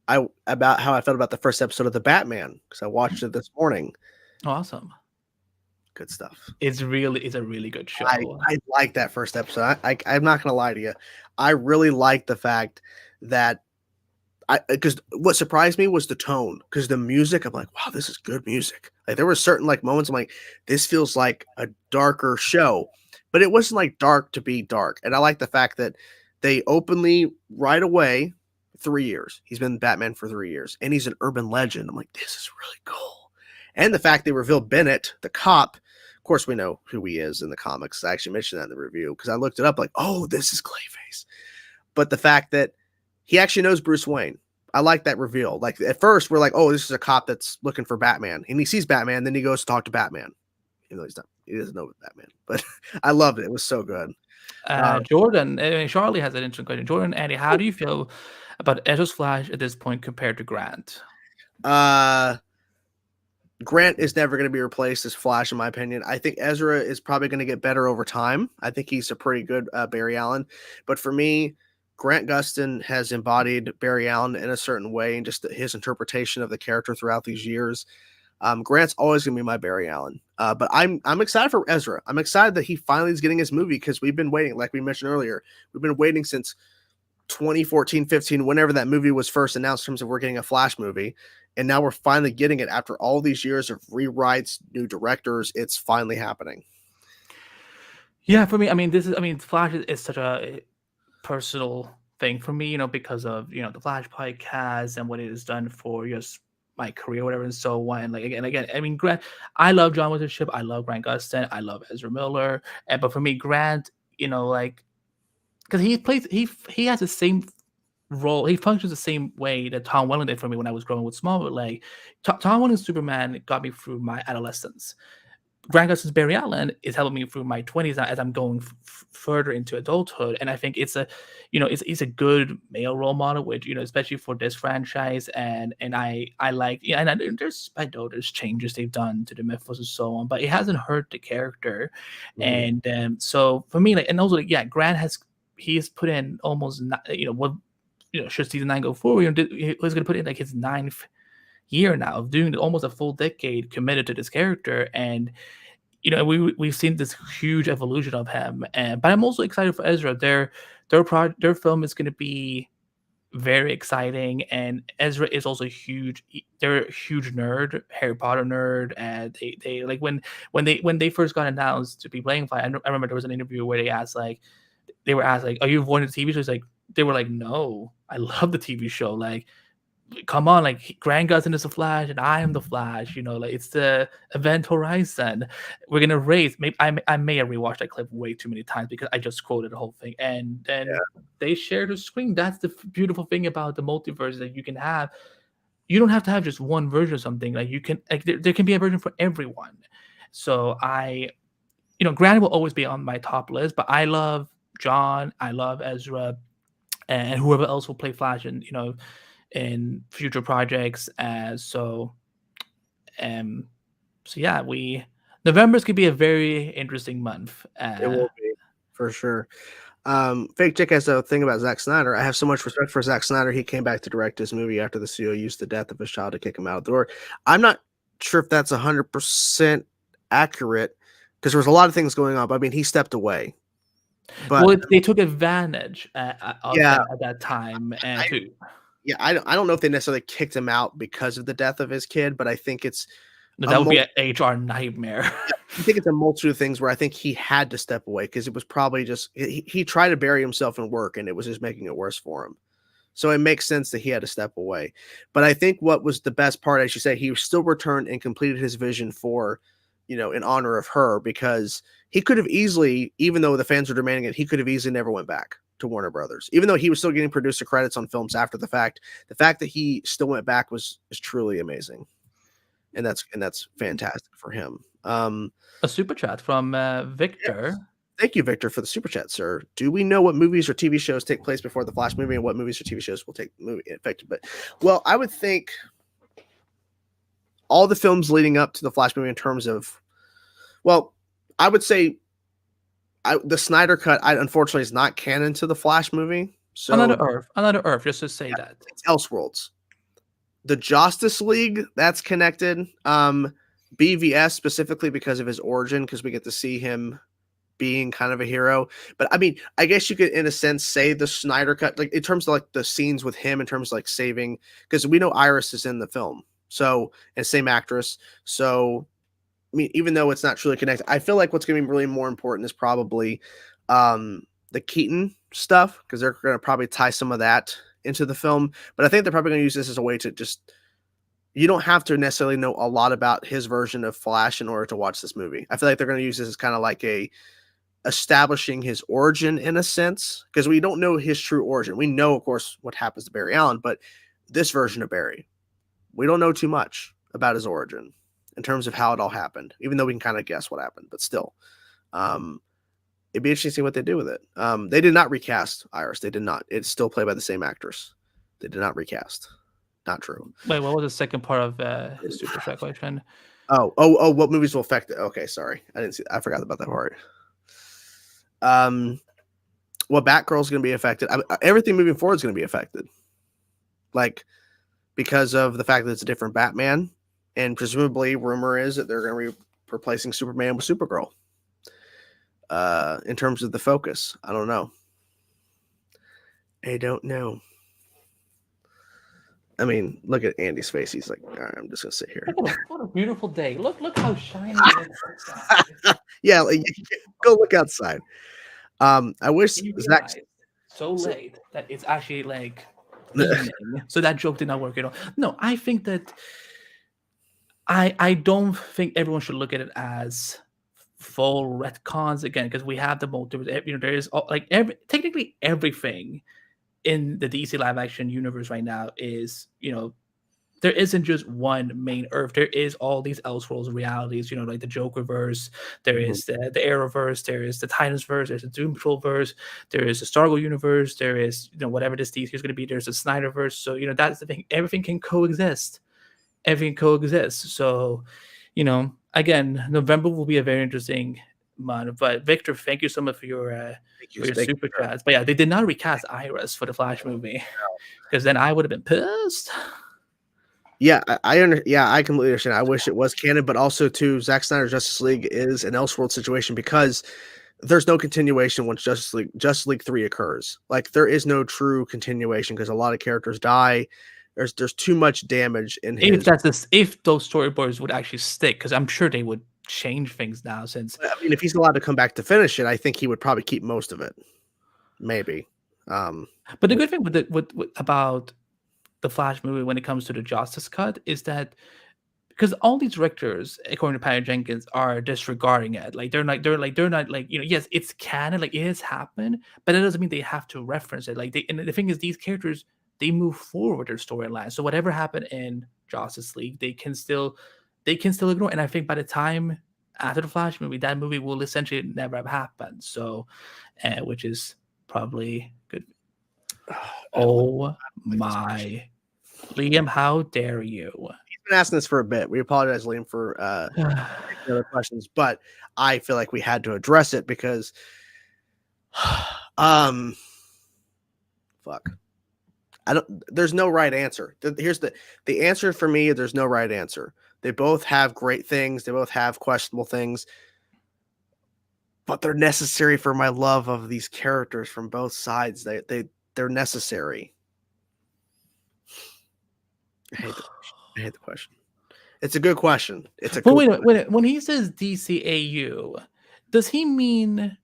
how I felt about the first episode of the Batman because I watched it this morning. Awesome. Good stuff. It's a really good I show. I like that first episode. I'm not gonna lie to you. I really like the fact that because what surprised me was the tone because the music. I'm like, wow, this is good music. Like there were certain like moments. I'm like, this feels like a darker show, but it wasn't like dark to be dark. And I like the fact that they openly right away 3 years. He's been Batman for 3 years, and he's an urban legend. I'm like, this is really cool. And the fact they revealed Bennett, the cop. Of course, we know who he is in the comics. I actually mentioned that in the review because I looked it up. Like, oh, this is Clayface. But the fact that he actually knows Bruce Wayne. I like that reveal. Like at first, we're like, oh, this is a cop that's looking for Batman, and he sees Batman, then he goes to talk to Batman. Even though he doesn't know Batman, but I loved it. It was so good. Jordan, Charlie has an interesting question. Jordan, Andy, how do you feel about Ezra's Flash at this point compared to Grant? Uh, Grant is never going to be replaced as Flash, in my opinion. I think Ezra is probably going to get better over time. I think he's a pretty good Barry Allen. But for me, Grant Gustin has embodied Barry Allen in a certain way, and just his interpretation of the character throughout these years. Grant's always going to be my Barry Allen. But I'm excited for Ezra. I'm excited that he finally is getting his movie, because we've been waiting, like we mentioned earlier. We've been waiting since 2014, 15, whenever that movie was first announced, in terms of we're getting a Flash movie. And now we're finally getting it after all these years of rewrites, new directors. It's finally happening. Yeah, for me, I mean, Flash is such a personal thing for me, because of the Flash podcast and what it has done for just my career, whatever, and so on. Like again, I mean, Grant, I love John Wintership, I love Grant Gustin, I love Ezra Miller, but for me, Grant, like, because he has the same role, he functions the same way that Tom Welling did for me when I was growing with Smallville. Like, Tom Welling's Superman got me through my adolescence. Grant Gustin's Barry Allen is helping me through my 20s as I'm going further into adulthood, and I think it's a good male role model, which especially for this franchise, and I like, there's changes they've done to the mythos and so on, but it hasn't hurt the character, and so for me, like, and also, like, yeah, Grant has put in almost should season 9 go forward, he's going to put in like his 9th year now of doing almost a full decade committed to this character, and we've seen this huge evolution of him. But I'm also excited for Ezra. Their film is going to be very exciting, and Ezra is also huge. They're a huge nerd, Harry Potter nerd, and they like when they first got announced to be playing Flash. I remember there was an interview where they were asked, like, "Are you avoiding the TV show?" It's like they were like, "No, I love the TV show." Like, come on, like, Grant Gustin is the Flash and I am the Flash, like, it's the event horizon. We're gonna race. Maybe I may have rewatched that clip way too many times because I just quoted the whole thing. And then they share the screen. That's the beautiful thing about the multiverse, that you don't have to have just one version of something. Like, you can, like, there can be a version for everyone. So Grant will always be on my top list, but I love John, I love Ezra, and whoever else will play Flash, and in future projects. So yeah, November's could be a very interesting month. It will be, for sure. Fake Chick has a thing about Zack Snyder. I have so much respect for Zack Snyder. He came back to direct his movie after the studio used the death of his child to kick him out the door. I'm not sure if that's 100% accurate, because there was a lot of things going on. But I mean, he stepped away. But well, they took advantage of yeah, that at that time, and I don't know if they necessarily kicked him out because of the death of his kid, but I think it's that would be an HR nightmare. I think it's a multitude of things where I think he had to step away, because it was probably just he tried to bury himself in work, and it was just making it worse for him. So it makes sense that he had to step away. But I think what was the best part, as you say, he still returned and completed his vision for, in honor of her, because he could have easily, even though the fans were demanding it, he could have easily never went back to Warner Brothers, even though he was still getting producer credits on films after the fact. The fact that he still went back is truly amazing. And that's fantastic for him. A super chat from Victor. Yes. Thank you, Victor, for the super chat, sir. Do we know what movies or TV shows take place before the Flash movie, and what movies or TV shows will take movie effect? But I would think all the films leading up to the Flash movie, in terms of, I would say the Snyder Cut, unfortunately, is not canon to the Flash movie. So Another Earth, just to say that it's Elseworlds. The Justice League, that's connected. BVS specifically because of his origin, because we get to see him being kind of a hero. But I mean, I guess you could, in a sense, say the Snyder Cut, like in terms of like the scenes with him, in terms of like saving, because we know Iris is in the film, so, and same actress. So, I mean, even though it's not truly connected, I feel like what's going to be really more important is probably the Keaton stuff, because they're going to probably tie some of that into the film. But I think they're probably going to use this as a way to just, you don't have to necessarily know a lot about his version of Flash in order to watch this movie. I feel like they're going to use this as kind of like establishing his origin, in a sense, because we don't know his true origin. We know, of course, what happens to Barry Allen, but this version of Barry, we don't know too much about his origin in terms of how it all happened, even though we can kind of guess what happened, but still. It'd be interesting to see what they do with it. They did not recast Iris. They did not. It's still played by the same actress. They did not recast. not true. Wait, what was the second part of his super chat question? Oh, what movies will affect it? Okay, sorry, I didn't see. I forgot about that part. Well, Batgirl's going to be affected. Everything moving forward is going to be affected, like because of the fact that it's a different Batman, and presumably, rumor is that they're going to be replacing Superman with Supergirl. In terms of the focus, I don't know. I don't know. I mean, look at Andy's face. He's like, all right, I'm just gonna sit here. What a beautiful day! Look how shiny it is outside. Yeah, like, go look outside. I wish You Zach. realize so late that it's actually like evening, so that joke did not work at all. No, I think that I don't think everyone should look at it as full retcons again because we have the multiverse. You know, there is like technically everything in the DC live action universe right now is, you know, there isn't just one main Earth. There is all these Elseworlds realities, you know, like the Jokerverse, there is the Arrowverse, there is the Titansverse, there's the Doom Patrolverse, there is the Stargirl universe, there is, you know, whatever this DC is going to be, there's the Snyderverse. So, you know, that's the thing. Everything can coexist. Everything coexists. So, you know, again, November will be a very interesting month. But Victor, thank you so much for your super chats. But yeah, they did not recast Iris for the Flash movie because then I would have been pissed. Yeah, I completely understand. I wish it was canon, but also too, Zack Snyder's Justice League is an Elseworld situation because there's no continuation once Justice League 3 occurs. Like there is no true continuation because a lot of characters die. There's too much damage in his. If those storyboards would actually stick, because I'm sure they would change things now. Since I mean, if he's allowed to come back to finish it, I think he would probably keep most of it. Maybe. But the good thing with about the Flash movie when it comes to the Justice cut is that because all these directors, according to Patty Jenkins, are disregarding it. Like they're not like, you know, yes, it's canon, like it has happened, but it doesn't mean they have to reference it. Like and the thing is, these characters they move forward their storyline. So whatever happened in Justice League, they can still ignore. And I think by the time after the Flash movie, that movie will essentially never have happened. So, which is probably good. Oh my, Liam, how dare you? Been asking this for a bit. We apologize, Liam, for other questions, but I feel like we had to address it because, fuck, I don't. There's no right answer. Here's the answer for me. There's no right answer. They both have great things. They both have questionable things, but they're necessary for my love of these characters from both sides. They're necessary. I hate the question. It's a good question. It's a But wait a minute. When he says DCAU, does he mean?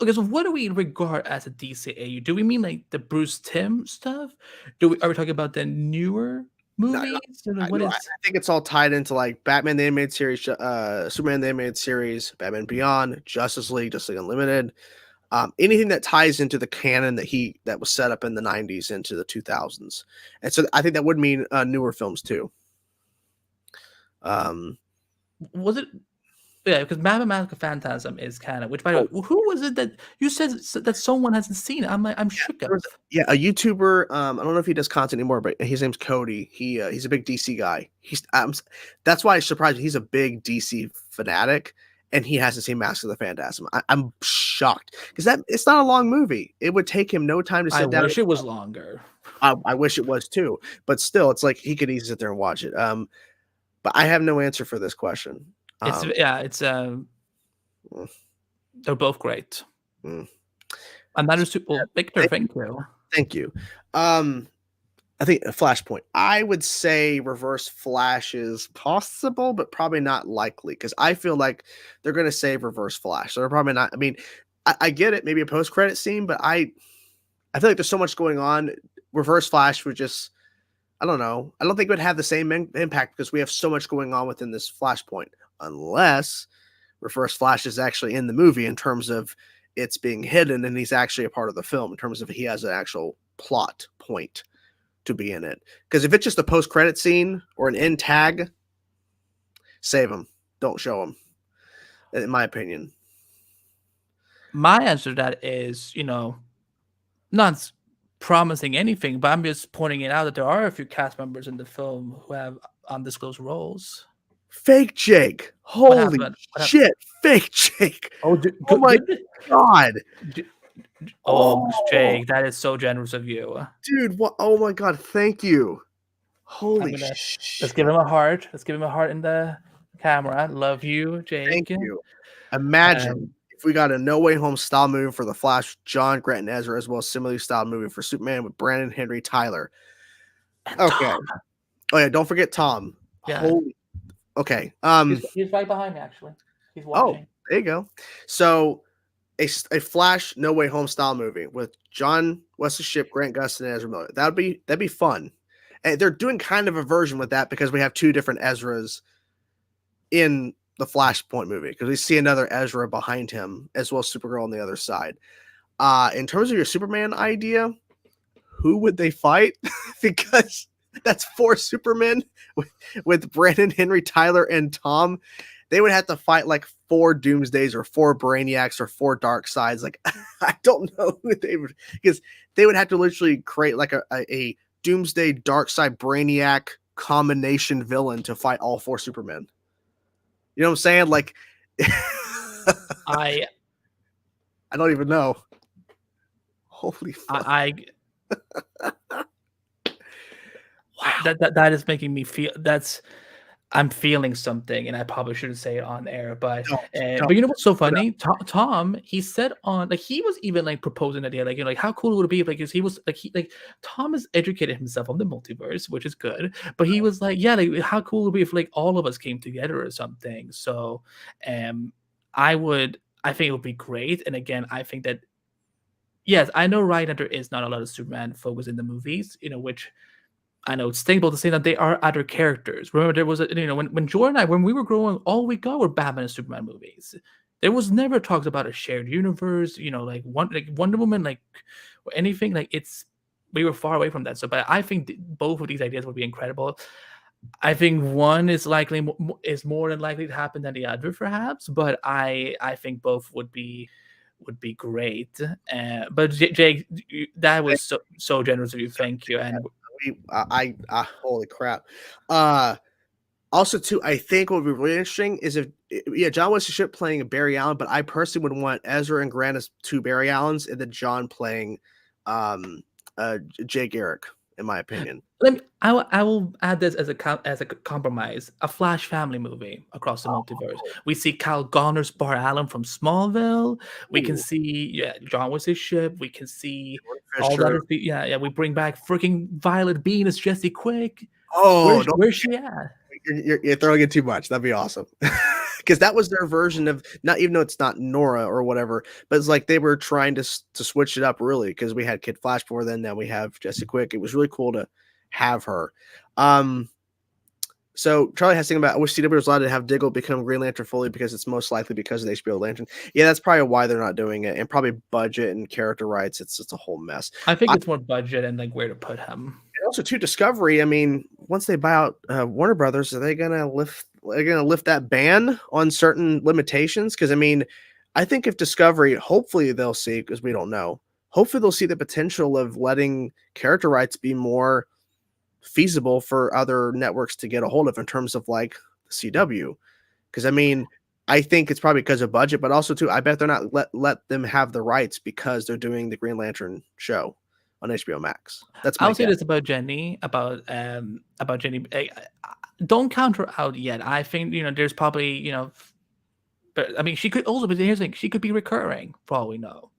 Okay, so what do we regard as a DCAU? Do we mean like the Bruce Timm stuff? Are we talking about the newer movies? I think it's all tied into like Batman the Animated Series, Superman the Animated Series, Batman Beyond, Justice League Unlimited. Anything that ties into the canon that was set up in the 90s into the 2000s. And so I think that would mean newer films too. Was it? Yeah, because Mathematical Phantasm is canon. Which, by the way, who was it that you said that someone hasn't seen? I'm shook up. Yeah, a YouTuber. I don't know if he does content anymore, but his name's Cody. He's a big DC guy. That's why I surprised me. He's a big DC fanatic, and he hasn't seen Mask of the Phantasm. I'm shocked because it's not a long movie. It would take him no time to sit down. I wish it was longer. I wish it was too, but still, it's like he could easily sit there and watch it. But I have no answer for this question. They're both great. Another super Victor, thank you. Thank you. I think a Flashpoint. I would say Reverse Flash is possible, but probably not likely because I feel like they're going to save Reverse Flash. So they're probably not. I mean, I get it, maybe a post-credit scene, but I feel like there's so much going on. Reverse Flash would just, I don't know. I don't think it would have the same impact because we have so much going on within this Flashpoint, unless Reverse Flash is actually in the movie in terms of it's being hidden and he's actually a part of the film in terms of he has an actual plot point to be in it. Because if it's just a post-credit scene or an end tag, save him. Don't show him, in my opinion. My answer to that is, not promising anything, but I'm just pointing it out that there are a few cast members in the film who have undisclosed roles. Fake Jake. What Holy happened? What happened? shit. Fake Jake. Oh, Oh good, my good. God. Oh, Oh, Jake, that is so generous of you. dude. What? Oh my God. Thank you. I'm Holy gonna let's give shit. him a heart. Let's give him a heart in the camera. Love you, Thank Jake. you. Imagine Um, if we got a No Way Home style movie for The Flash, John, Grant, and Ezra, as well as similarly styled movie for Superman with Brandon Henry Tyler. and Okay. Tom. Oh yeah, don't forget Tom. Yeah, Holy. Okay. he's right behind me. Actually, he's Oh, watching. there you go. So a Flash No Way Home style movie with John Wesley Shipp, Grant Gustin, and Ezra Miller. That'd be fun. And they're doing kind of a version with that because we have two different Ezras in the Flashpoint movie because we see another Ezra behind him as well as Supergirl on the other side. In terms of your Superman idea, who would they fight? Because that's four Supermen with Brandon, Henry, Tyler, and Tom. They would have to fight like four Doomsdays or four Brainiacs or four Dark Sides. Like I don't know who they would, because they would have to literally create like a Doomsday Dark Side Brainiac combination villain to fight all four Supermen. You know what I'm saying? Like I I don't even know. Holy fuck. I Wow. that is making me feel I'm feeling something, and I probably shouldn't say it on air, but you know what's so funny? Tom, he said on like he was even like proposing the idea, like like how cool would it be if like 'cause he was like Tom has educated himself on the multiverse, which is good, but he was like, yeah, like how cool would it be if like all of us came together or something. So, um, I think it would be great, and again, I think that yes, I know right that there is not a lot of Superman focus in the movies, which I know it's thinkable to say that they are other characters. Remember, there was when Jordan and I, when we were growing, all we got were Batman and Superman movies. There was never talks about a shared universe, like Wonder Woman, like or anything. Like we were far away from that. So, but I think both of these ideas would be incredible. I think one is more than likely to happen than the other, perhaps. But I think both would be great. But Jake, that was so generous of you. Thank you. And Holy crap. Also too, I think what would be really interesting is if John Wesley Shipp playing Barry Allen, but I personally would want Ezra and Grant as two Barry Allens and then John playing Jay Garrick, in my opinion. I will add this as a compromise. A Flash family movie across the multiverse. We see Kyle Garner's Bar Allen from Smallville. We can see John Wesley Shipp. We can see all the other yeah. We bring back freaking Violet Bean as Jesse Quick. Oh, where's she at? You're throwing it too much. That'd be awesome. Because that was their version of not even though it's not Nora or whatever, but it's like they were trying to switch it up really because we had Kid Flash before then. Now we have Jesse Quick. It was really cool to have her. So Charlie has thinking about I wish CW was allowed to have Diggle become Green Lantern fully because it's most likely because of the HBO Lantern. Yeah, that's probably why they're not doing it, and probably budget and character rights. It's a whole mess. I think it's more budget and like where to put him. And also to Discovery. I mean, once they buy out Warner Brothers, are they gonna lift that ban on certain limitations? Because I mean, I think if Discovery, hopefully they'll see, because we don't know. Hopefully they'll see the potential of letting character rights be more feasible for other networks to get a hold of in terms of like the CW. Because I mean, I think it's probably because of budget, but also too, I bet they're not let them have the rights because they're doing the Green Lantern show on HBO Max. That's my I'll say guess. this about Jenny, about Jenny. Don't count her out yet. I think there's probably but I mean she could also. But here's the thing: she could be recurring for all we know.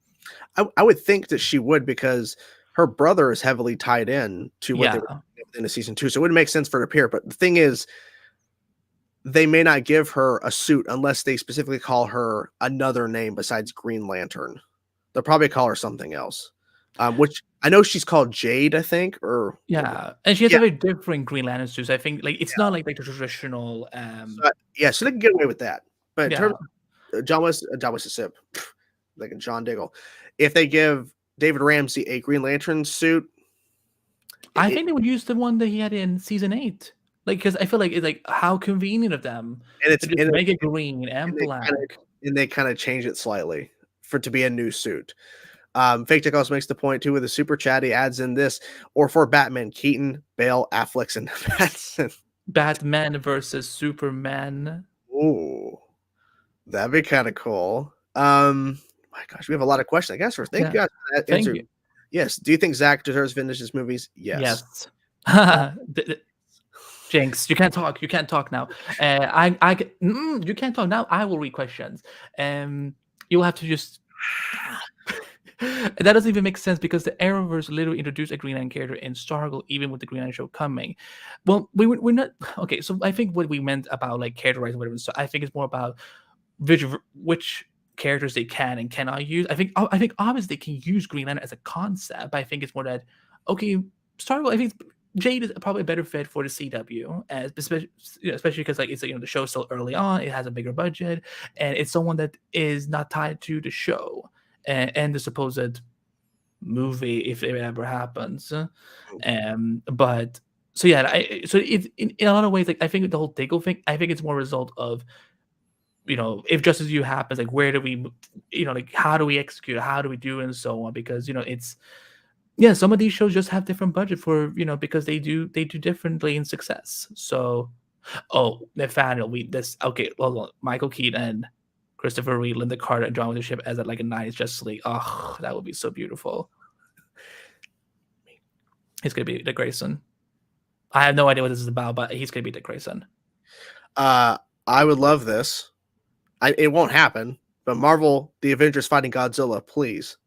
I would think that she would because her brother is heavily tied in to what they were doing in the season 2, so it wouldn't make sense for her to appear. But the thing is, they may not give her a suit unless they specifically call her another name besides Green Lantern. They'll probably call her something else, which I know she's called Jade, I think, or and she has a very different Green Lantern suit. So I think like it's not like the traditional. So they can get away with that. But in terms of John Wesley Shipp, like John Diggle, if they give David Ramsey a Green Lantern suit, I think they would use the one that he had in season 8. Like, because I feel like it's like how convenient of them and to just make it green and black. And they kind of change it slightly for it to be a new suit. Fake Dick also makes the point too with a super chat. He adds in this, or for Batman, Keaton, Bale, Affleck, and Pattinson. Batman versus Superman. Ooh, that'd be kind of cool. My gosh, we have a lot of questions. I guess for thank Yeah, you guys for that thank answer. you. Yes. Do you think Zach deserves to finish his movies? Yes. Yes. Uh, Jinx, you can't talk. You can't talk now. You can't talk now. I will read questions. You'll have to just. That doesn't even make sense because the Arrowverse literally introduced a Green Lantern character in Stargirl, even with the Green Lantern show coming. Well, we're not okay. So I think what we meant about like characterizing whatever. So I think it's more about which characters they can and cannot use. I think obviously they can use Green Lantern as a concept, but I think it's more that okay, Stargirl. I think Jade is probably a better fit for the CW, as especially because like it's the show's still early on, it has a bigger budget, and it's someone that is not tied to the show and the supposed movie if it ever happens. But so yeah, so it in a lot of ways, like I think the whole Diggle thing, I think it's more a result of if Justice You happens, like where do we, like how do we execute, how do we do, and so on, because it's yeah, some of these shows just have different budget for because they do differently in success. So, oh, Nathaniel, okay. Well, Michael Keaton, Christopher Reeve, Linda Carter, and John Wintership as like a '90s Justice League. Oh, that would be so beautiful. He's gonna be Dick Grayson. I have no idea what this is about, but he's gonna be Dick Grayson. I would love this. It won't happen, but Marvel, the Avengers fighting Godzilla, please.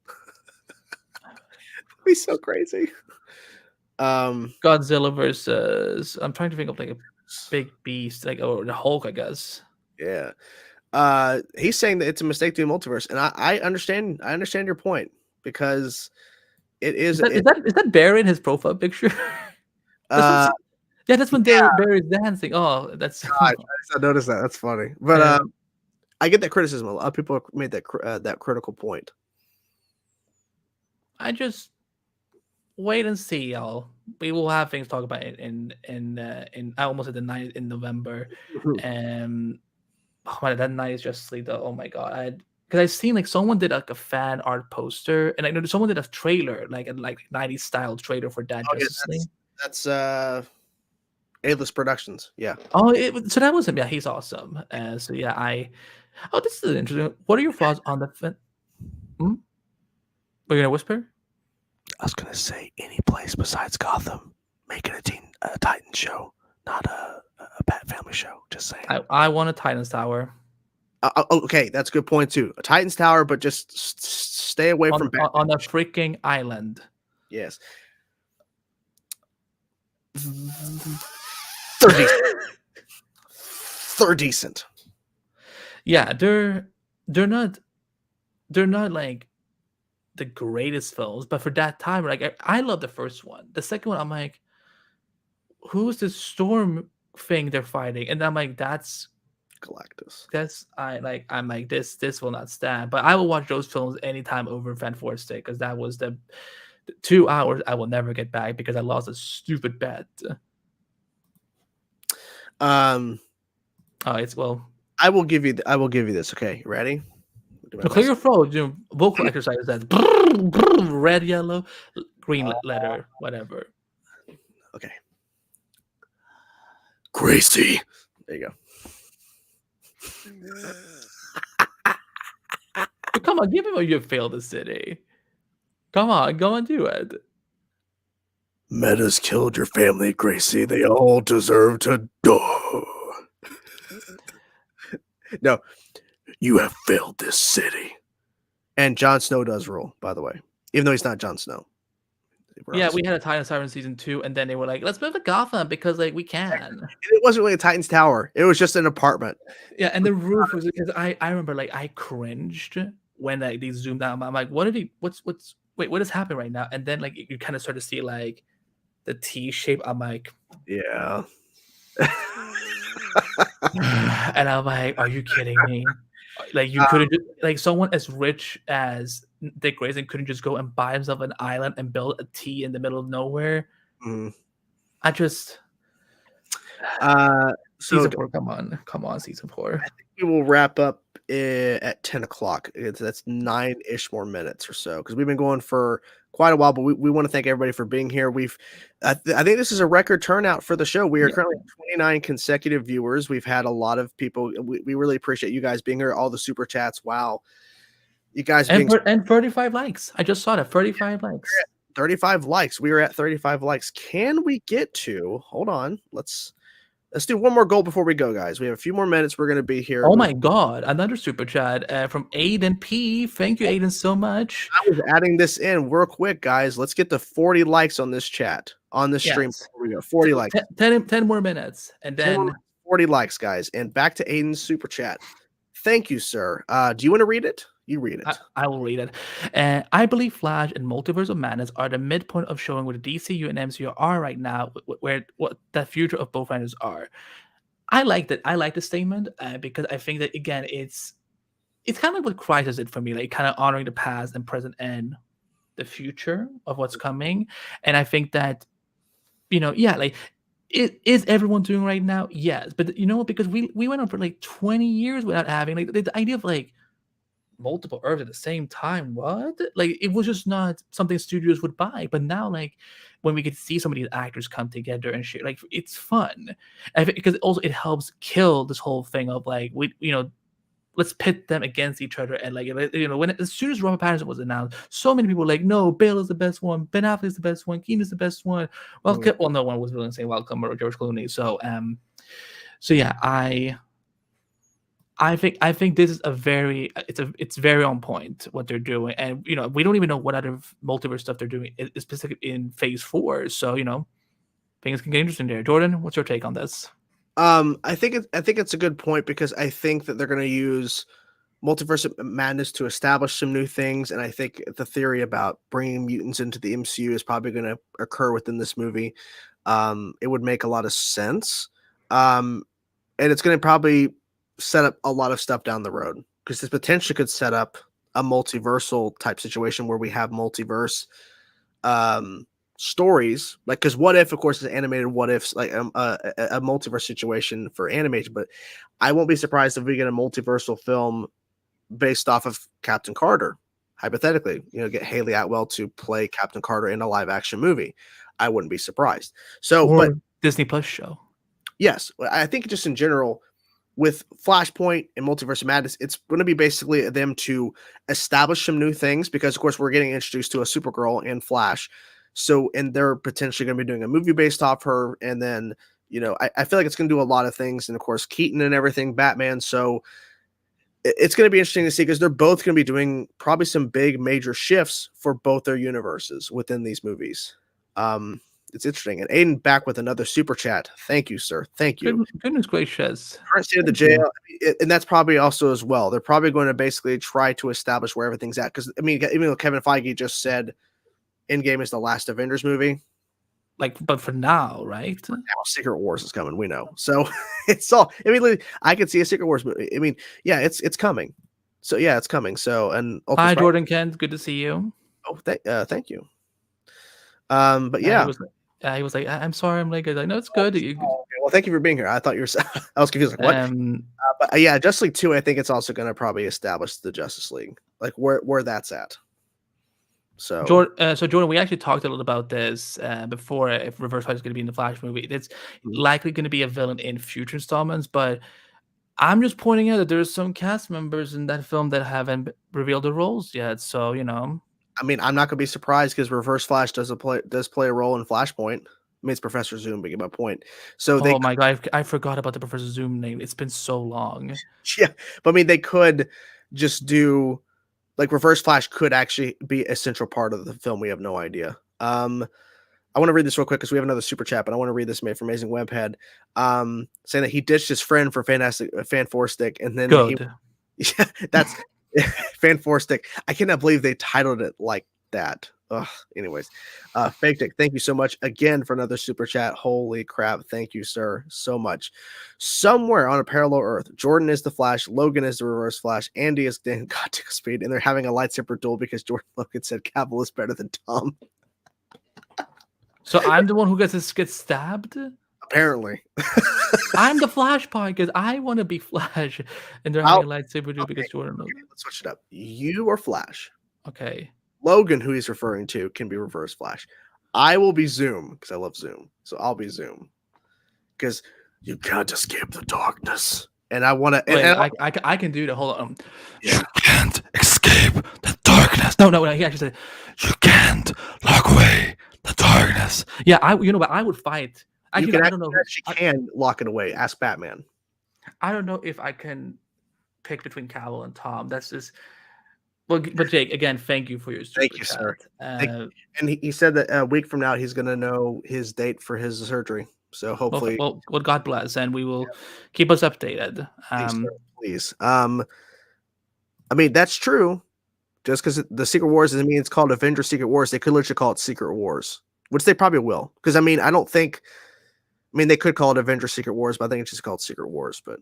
It'd be so crazy. Godzilla versus. I'm trying to think of like a big beast, like or the Hulk, I guess. Yeah. He's saying that it's a mistake to do multiverse, and I understand. I understand your point because it is. Is that Barry in his profile picture? Uh, yeah, that's when Barry's dancing. Oh, that's. I noticed that. That's funny, but I get that criticism. A lot of people made that critical point. I just wait and see, y'all. We will have things to talk about it in I almost at the night in November. Oh my, that night is just like the oh my god. Because I've seen like someone did like a fan art poster, and I know someone did a trailer, like a 90s style trailer for that Justice League. That's A-list Productions. Yeah. Oh, so that was him. Yeah, he's awesome. So yeah, this is interesting. What are your thoughts on the? Hmm? We're gonna whisper. I was gonna say any place besides Gotham, make it a Titan show, not a Bat Family show. Just saying. I want a Titans Tower. Okay, that's a good point too. A Titans Tower, but just stay away from Batman. On a freaking island. Yes. They're decent. Yeah, they're not like the greatest films, but for that time, like I love the first one. The second one, I'm like, who's the storm thing they're fighting? And I'm like, that's Galactus. I'm like this will not stand. But I will watch those films anytime over Fantastic because that was the 2 hours I will never get back because I lost a stupid bet. It's well. I will give you this. Okay, ready? Clear your throat. Vocal exercises. That's red, yellow, green letter, whatever. Okay. Gracie. There you go. Come on, give him you failed the city. Come on, go and do it. Meta's killed your family, Gracie. They all deserve to die. No, you have failed this city. And Jon Snow does rule, by the way, even though he's not Jon Snow. Yeah, we had a Titans Tower in season 2, and then they were like, "Let's move to Gotham because like we can." It wasn't really a Titans Tower; it was just an apartment. Yeah, and the roof was because I remember like I cringed when like they zoomed out. I'm like, "What did he? What is happening right now?" And then like you kind of start to see like the T shape. I'm like, yeah. And I'm like, are you kidding me? Like you couldn't like someone as rich as Dick Grayson couldn't just go and buy himself an island and build a T in the middle of nowhere. I just season 4. Come on, season 4. I think we will wrap up at 10 o'clock. That's 9-ish more minutes or so because we've been going for quite a while, but we want to thank everybody for being here. I think this is a record turnout for the show. We are currently at 29 consecutive viewers. We've had a lot of people. We really appreciate you guys being here. All the super chats. Wow. You guys and 35 likes. I just saw that 35 likes. 35 likes. We are at 35 likes. Can we get to, hold on. Let's do one more goal before we go, guys. We have a few more minutes. We're going to be here. Oh my God. Another super chat from Aiden P. Thank you, Aiden, so much. I was adding this in real quick, guys. Let's get to 40 likes on this chat, on this stream. Before we go. 40 likes. 10 more minutes. And then 40 likes, guys. And back to Aiden's super chat. Thank you, sir. Do you want to read it? You read it. I will read it. I believe Flash and Multiverse of Madness are the midpoint of showing where the DCU and MCU are right now, where what the future of both franchises are. I like that. I like the statement because I think that, again, it's kind of like what Crisis did for me, like kind of honoring the past and present and the future of what's coming. And I think that, like, is everyone doing right now? Yes, but because we went on for like 20 years without having like the idea of like multiple Earths at the same time. What? Like, it was just not something studios would buy. But now, like, when we get to see some of these actors come together and shit, like, it's fun. Because also it helps kill this whole thing of like let's pit them against each other. And like, as soon as Robert Pattinson was announced, so many people were like, no, Bale is the best one, Ben Affleck is the best one, Keaton is the best one. Well, no one was willing to say welcome or George Clooney. So yeah, I think this is it's very on point what they're doing, and we don't even know what other multiverse stuff they're doing, specifically in Phase 4. So things can get interesting there. Jordan, what's your take on this? I think it's a good point because I think that they're going to use Multiverse of Madness to establish some new things, and I think the theory about bringing mutants into the MCU is probably going to occur within this movie. It would make a lot of sense, and it's going to probably set up a lot of stuff down the road because this potentially could set up a multiversal type situation where we have multiverse stories, like, because What If, of course, is animated. What If's like a multiverse situation for animation, but I won't be surprised if we get a multiversal film based off of Captain Carter, hypothetically, get Haley Atwell to play Captain Carter in a live action movie. I wouldn't be surprised. But Disney Plus show. Yes, I think just in general, with Flashpoint and Multiverse of Madness, it's going to be basically them to establish some new things because, of course, we're getting introduced to a Supergirl and Flash. So, and they're potentially going to be doing a movie based off her. And then, I feel like it's going to do a lot of things. And, of course, Keaton and everything, Batman. So it's going to be interesting to see because they're both going to be doing probably some big major shifts for both their universes within these movies. It's interesting. And Aiden back with another super chat. Thank you, sir. Thank you. Goodness gracious. Current state of the jail. And that's probably also as well. They're probably going to basically try to establish where everything's at. Because, I mean, even though Kevin Feige just said Endgame is the last Avengers movie. But for now, right? Now, Secret Wars is coming. We know. So it's all, I mean, I could see a Secret Wars movie. I mean, yeah, it's coming. So yeah, it's coming. So, and hi, Jordan Kent. Good to see you. Oh, thank you. But yeah. He was like, I'm sorry, I'm late. Like, no, it's good. Okay. Well, thank you for being here. I thought you were. I was confused. Like, what? But yeah, Justice League 2. I think it's also going to probably establish the Justice League, like where that's at. So Jordan, we actually talked a little about this before. If Reverse Flash is going to be in the Flash movie, it's likely going to be a villain in future installments. But I'm just pointing out that there's some cast members in that film that haven't revealed their roles yet. So I mean, I'm not going to be surprised because Reverse Flash does play a role in Flashpoint. I mean, it's Professor Zoom, being my point. So my God, I forgot about the Professor Zoom name. It's been so long. Yeah, but I mean, they could just do like Reverse Flash could actually be a central part of the film. We have no idea. I want to read this real quick because we have another super chat, but I want to read this made from Amazing Webhead, saying that he ditched his friend for Fan Four Stick, and then yeah, that's. Fan Four Stick. I cannot believe they titled it like that. Ugh. Anyways, Fake Dick, thank you so much again for another super chat. Holy crap. Thank you, sir, so much. Somewhere on a parallel Earth, Jordan is the Flash, Logan is the Reverse Flash, Andy is Dan Gotic Speed, and they're having a lightsaber duel because Jordan Logan said Cavill is better than Tom. So I'm the one who gets stabbed? Apparently. I'm the Flash part because I want to be Flash, and they're I'll, having a lightsaber duel okay, because Jordan knows. okay, let's switch it up. You are Flash. Okay. Logan, who he's referring to, can be Reverse Flash. I will be Zoom because I love Zoom. So I'll be Zoom because you can't escape the darkness. And I want to. Wait, And I can do that. Hold on. yeah. You can't escape the darkness. No, no, he actually said, you can't lock away the darkness. Yeah, but I would fight. You Actually, can no, I don't know. actually can lock it away. Ask Batman. I don't know if I can pick between Cavill and Tom. That's just. Well, but Jake, again, thank you for your super Thank you, chat. sir. And he said that a week from now he's going to know his date for his surgery. So hopefully, well, God bless, and we will keep us updated. please, sir, please. I mean that's true. Just because the Secret Wars doesn't mean it's called Avengers Secret Wars. They could literally call it Secret Wars, which they probably will. Because I mean, I don't think. I mean, they could call it Avengers Secret Wars, but I think it's just called Secret Wars. But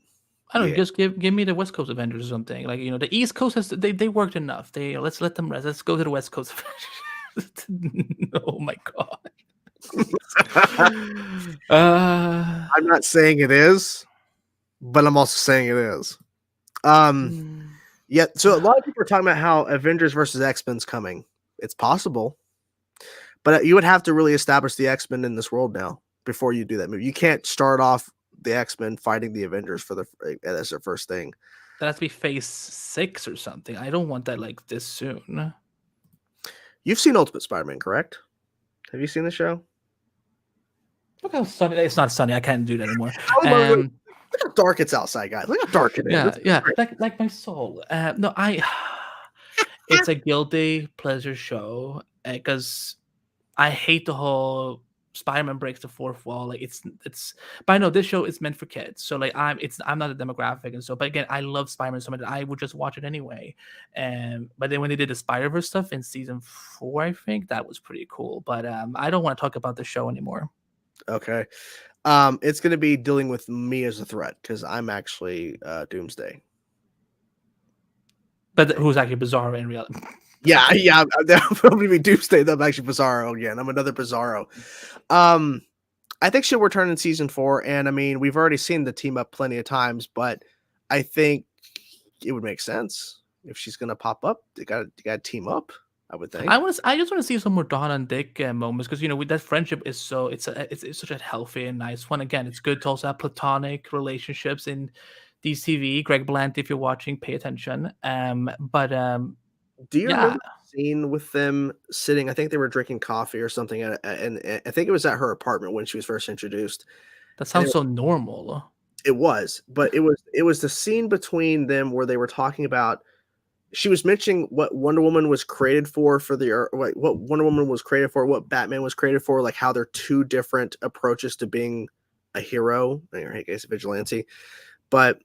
I don't know, just give me the West Coast Avengers or something. Like, the East Coast has they worked enough. Let's let them rest. Let's go to the West Coast Avengers. Oh my god. I'm not saying it is, but I'm also saying it is. Yeah. So a lot of people are talking about how Avengers versus X-Men's coming. It's possible, but you would have to really establish the X-Men in this world now before you do that movie. You can't start off the X-Men fighting the Avengers as their first thing. That has to be phase 6 or something. I don't want that like this soon. You've seen Ultimate Spider-Man, correct? Have you seen the show? Look how sunny. It's not sunny. I can't do that anymore. Look how dark it's outside, guys. Look how dark it is. Yeah. Like my soul. No, it's a guilty pleasure show because I hate the whole Spider-Man breaks the fourth wall. Like it's. But I know this show is meant for kids, so like I'm not a demographic, and so. But again, I love Spider-Man so much that I would just watch it anyway. But then when they did the Spider-Verse stuff in season 4, I think that was pretty cool. But I don't want to talk about the show anymore. Okay. It's going to be dealing with me as a threat because I'm actually Doomsday. But who's actually Bizarro in reality? Yeah. I'm probably be Doomsday. I'm actually Bizarro again. I'm another Bizarro. I think she'll return in season 4, and I mean we've already seen the team up plenty of times, but I think it would make sense if she's going to pop up. They got to team up. I would think. I just want to see some more Dawn and Dick moments because with that friendship is so it's such a healthy and nice one. Again, it's good to also have platonic relationships in DCV. Greg Blant, if you're watching, pay attention. Do you remember the scene with them sitting? I think they were drinking coffee or something, and I think it was at her apartment when she was first introduced. That sounds so normal. It was, but it was the scene between them where they were talking about. She was mentioning what Wonder Woman was created for what Wonder Woman was created for, what Batman was created for, like how they're two different approaches to being a hero, or I guess a vigilante. But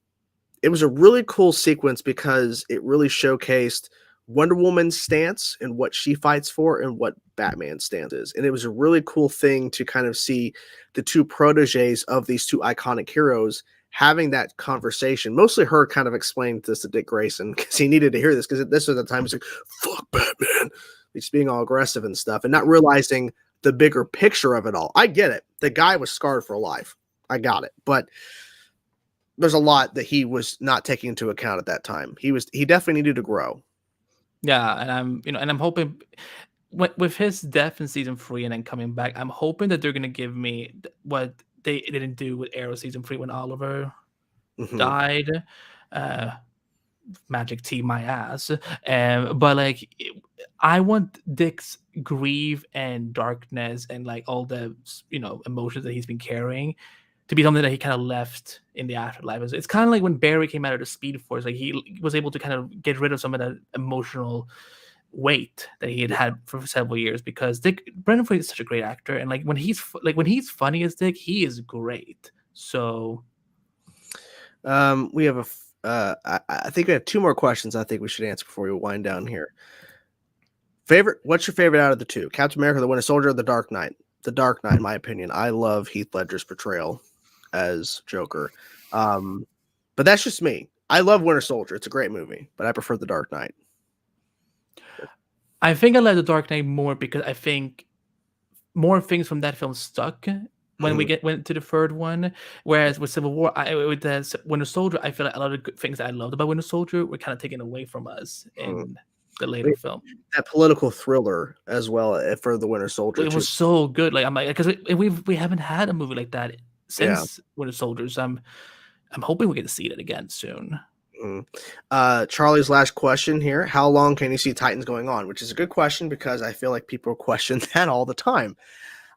it was a really cool sequence because it really showcased Wonder Woman's stance and what she fights for and what Batman's stance is. And it was a really cool thing to kind of see the two proteges of these two iconic heroes having that conversation. Mostly her kind of explained this to Dick Grayson because he needed to hear this because this was the time he's like, fuck Batman. He's being all aggressive and stuff and not realizing the bigger picture of it all. I get it. The guy was scarred for life. I got it. But there's a lot that he was not taking into account at that time. He definitely needed to grow. Yeah, and I'm hoping with his death in season 3 and then coming back, I'm hoping that they're gonna give me what they didn't do with Arrow season 3 when Oliver died. Magic tea my ass. But like I want Dick's grief and darkness and like all the emotions that he's been carrying to be something that he kind of left in the afterlife. It's kind of like when Barry came out of the Speed Force, like he was able to kind of get rid of some of that emotional weight that he had for several years because Brendan Fraser is such a great actor, and like when he's funny as Dick, he is great. So, we have I think we have 2 more questions. I think we should answer before we wind down here. What's your favorite out of the 2? Captain America, the Winter Soldier, or The Dark Knight? The Dark Knight, in my opinion. I love Heath Ledger's portrayal as Joker. But that's just me. I love Winter Soldier. It's a great movie, but I prefer The Dark Knight. I think I like The Dark Knight more because I think more things from that film stuck when we went to the third one. Whereas with Civil War, with the Winter Soldier, I feel like a lot of good things that I loved about Winter Soldier were kind of taken away from us Mhm. in the later film. That political thriller as well for the Winter Soldier It too. was so good. Like I'm like, because we haven't had a movie like that Yeah. since Winter Soldiers. I'm hoping we get to see that again soon. Charlie's last question here: how long can you see Titans going on? Which is a good question because I feel like people question that all the time.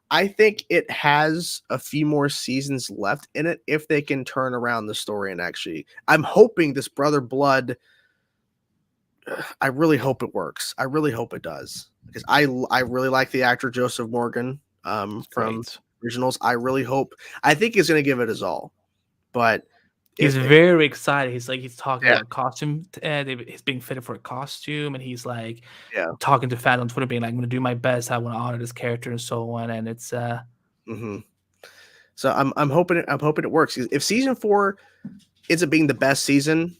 I think it has a few more seasons left in it if they can turn around the story and actually. I'm hoping this Brother Blood. I really hope it works. I really hope it does because I really like the actor Joseph Morgan from Great. originals. I really hope. I think he's going to give it his all, but He's if very excited. He's talking yeah about costume. He's being fitted for a costume, and he's like yeah. talking to fans on Twitter, being like, "I'm going to do my best. I want to honor this character and so on." And it's Mm-hmm. So I'm hoping it works. If season 4 ends up being the best season,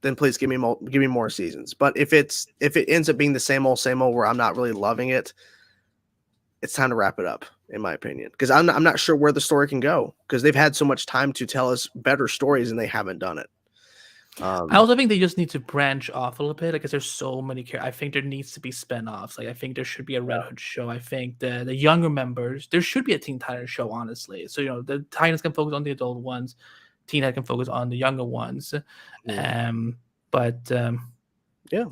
then please give me more seasons. But if it ends up being the same old where I'm not really loving it, it's time to wrap it up, in my opinion. Because I'm not sure where the story can go because they've had so much time to tell us better stories and they haven't done it. I also think they just need to branch off a little bit because there's so many characters. I think there needs to be spin-offs. Like I think there should be a Red Hood show. I think the younger members, there should be a Teen Titans show, honestly. So the Titans can focus on the adult ones, Teen Titans can focus on the younger ones. Yeah. Yeah.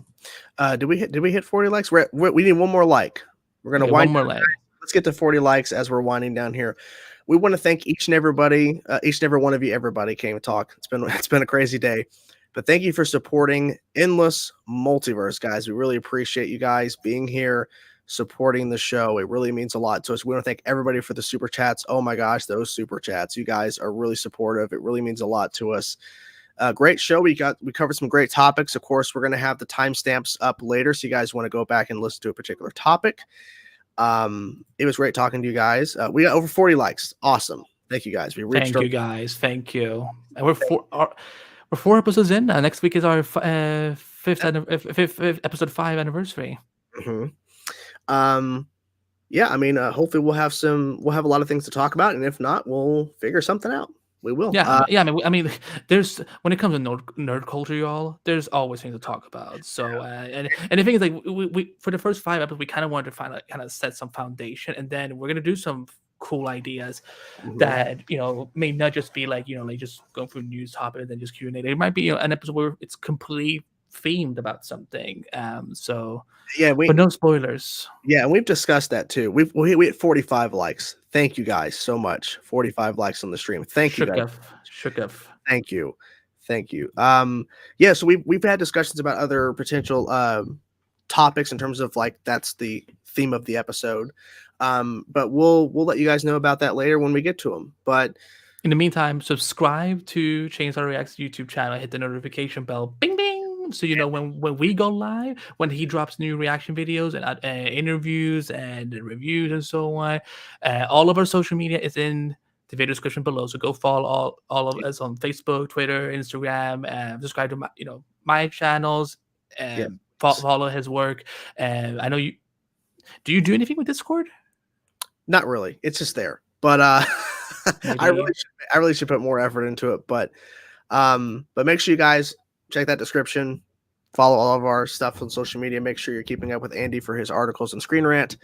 Did we hit 40 likes? We need one more like. We're gonna Okay, wind one more down. leg. Let's get to 40 likes as we're winding down here. We want to thank each and every one of you. Everybody came to talk. It's been a crazy day, but thank you for supporting Endless Multiverse, guys. We really appreciate you guys being here, supporting the show. It really means a lot to us. We want to thank everybody for the super chats. Oh my gosh, those super chats! You guys are really supportive. It really means a lot to us. Great show. We covered some great topics. Of course, we're going to have the timestamps up later, so you guys want to go back and listen to a particular topic. It was great talking to you guys. We got over 40 likes. Awesome. Thank you guys. Thank you guys. Thank you. And we're 4 episodes in now. Next week is our fifth episode 5 anniversary. Mm-hmm. Yeah, I mean, hopefully we'll have a lot of things to talk about, and if not, we'll figure something out. We will. Yeah. I mean, there's when it comes to nerd culture, y'all, there's always things to talk about. So, and the thing is, like, we for the first 5 episodes, we kind of wanted to kind of set some foundation, and then we're gonna do some cool ideas that may not just be like like just going through news topic and then just Q&A. It might be an episode where it's completely themed about something. So yeah, but no spoilers. Yeah, and we've discussed that too. We had 45 likes. Thank you guys so much. 45 likes on the stream. Thank you guys. Thank you. Yeah, so we've had discussions about other potential topics in terms of like that's the theme of the episode. But we'll let you guys know about that later when we get to them. But in the meantime, subscribe to Chainsaw React's YouTube channel. Hit the notification bell. Bing bing. So when we go live, when he drops new reaction videos and interviews and reviews and so on. All of our social media is in the video description below. So go follow all of us on Facebook, Twitter, Instagram, and subscribe to my channels and follow his work. And I know you. Do you do anything with Discord? Not really. It's just there. But I really should put more effort into it. But make sure you guys check that description. Follow all of our stuff on social media. Make sure you're keeping up with Andy for his articles and Screen Rant.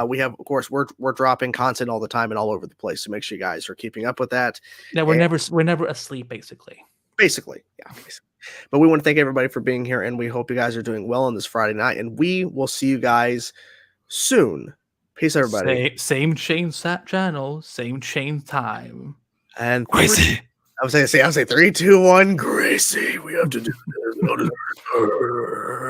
We have, of course, we're dropping content all the time and all over the place. So make sure you guys are keeping up with that. Yeah, we're never asleep, basically. Basically. But we want to thank everybody for being here, and we hope you guys are doing well on this Friday night. And we will see you guys soon. Peace, everybody. Same chain channel, same chain time. And Gracie. I would say 3, 2, 1, Gracie. We have to do this.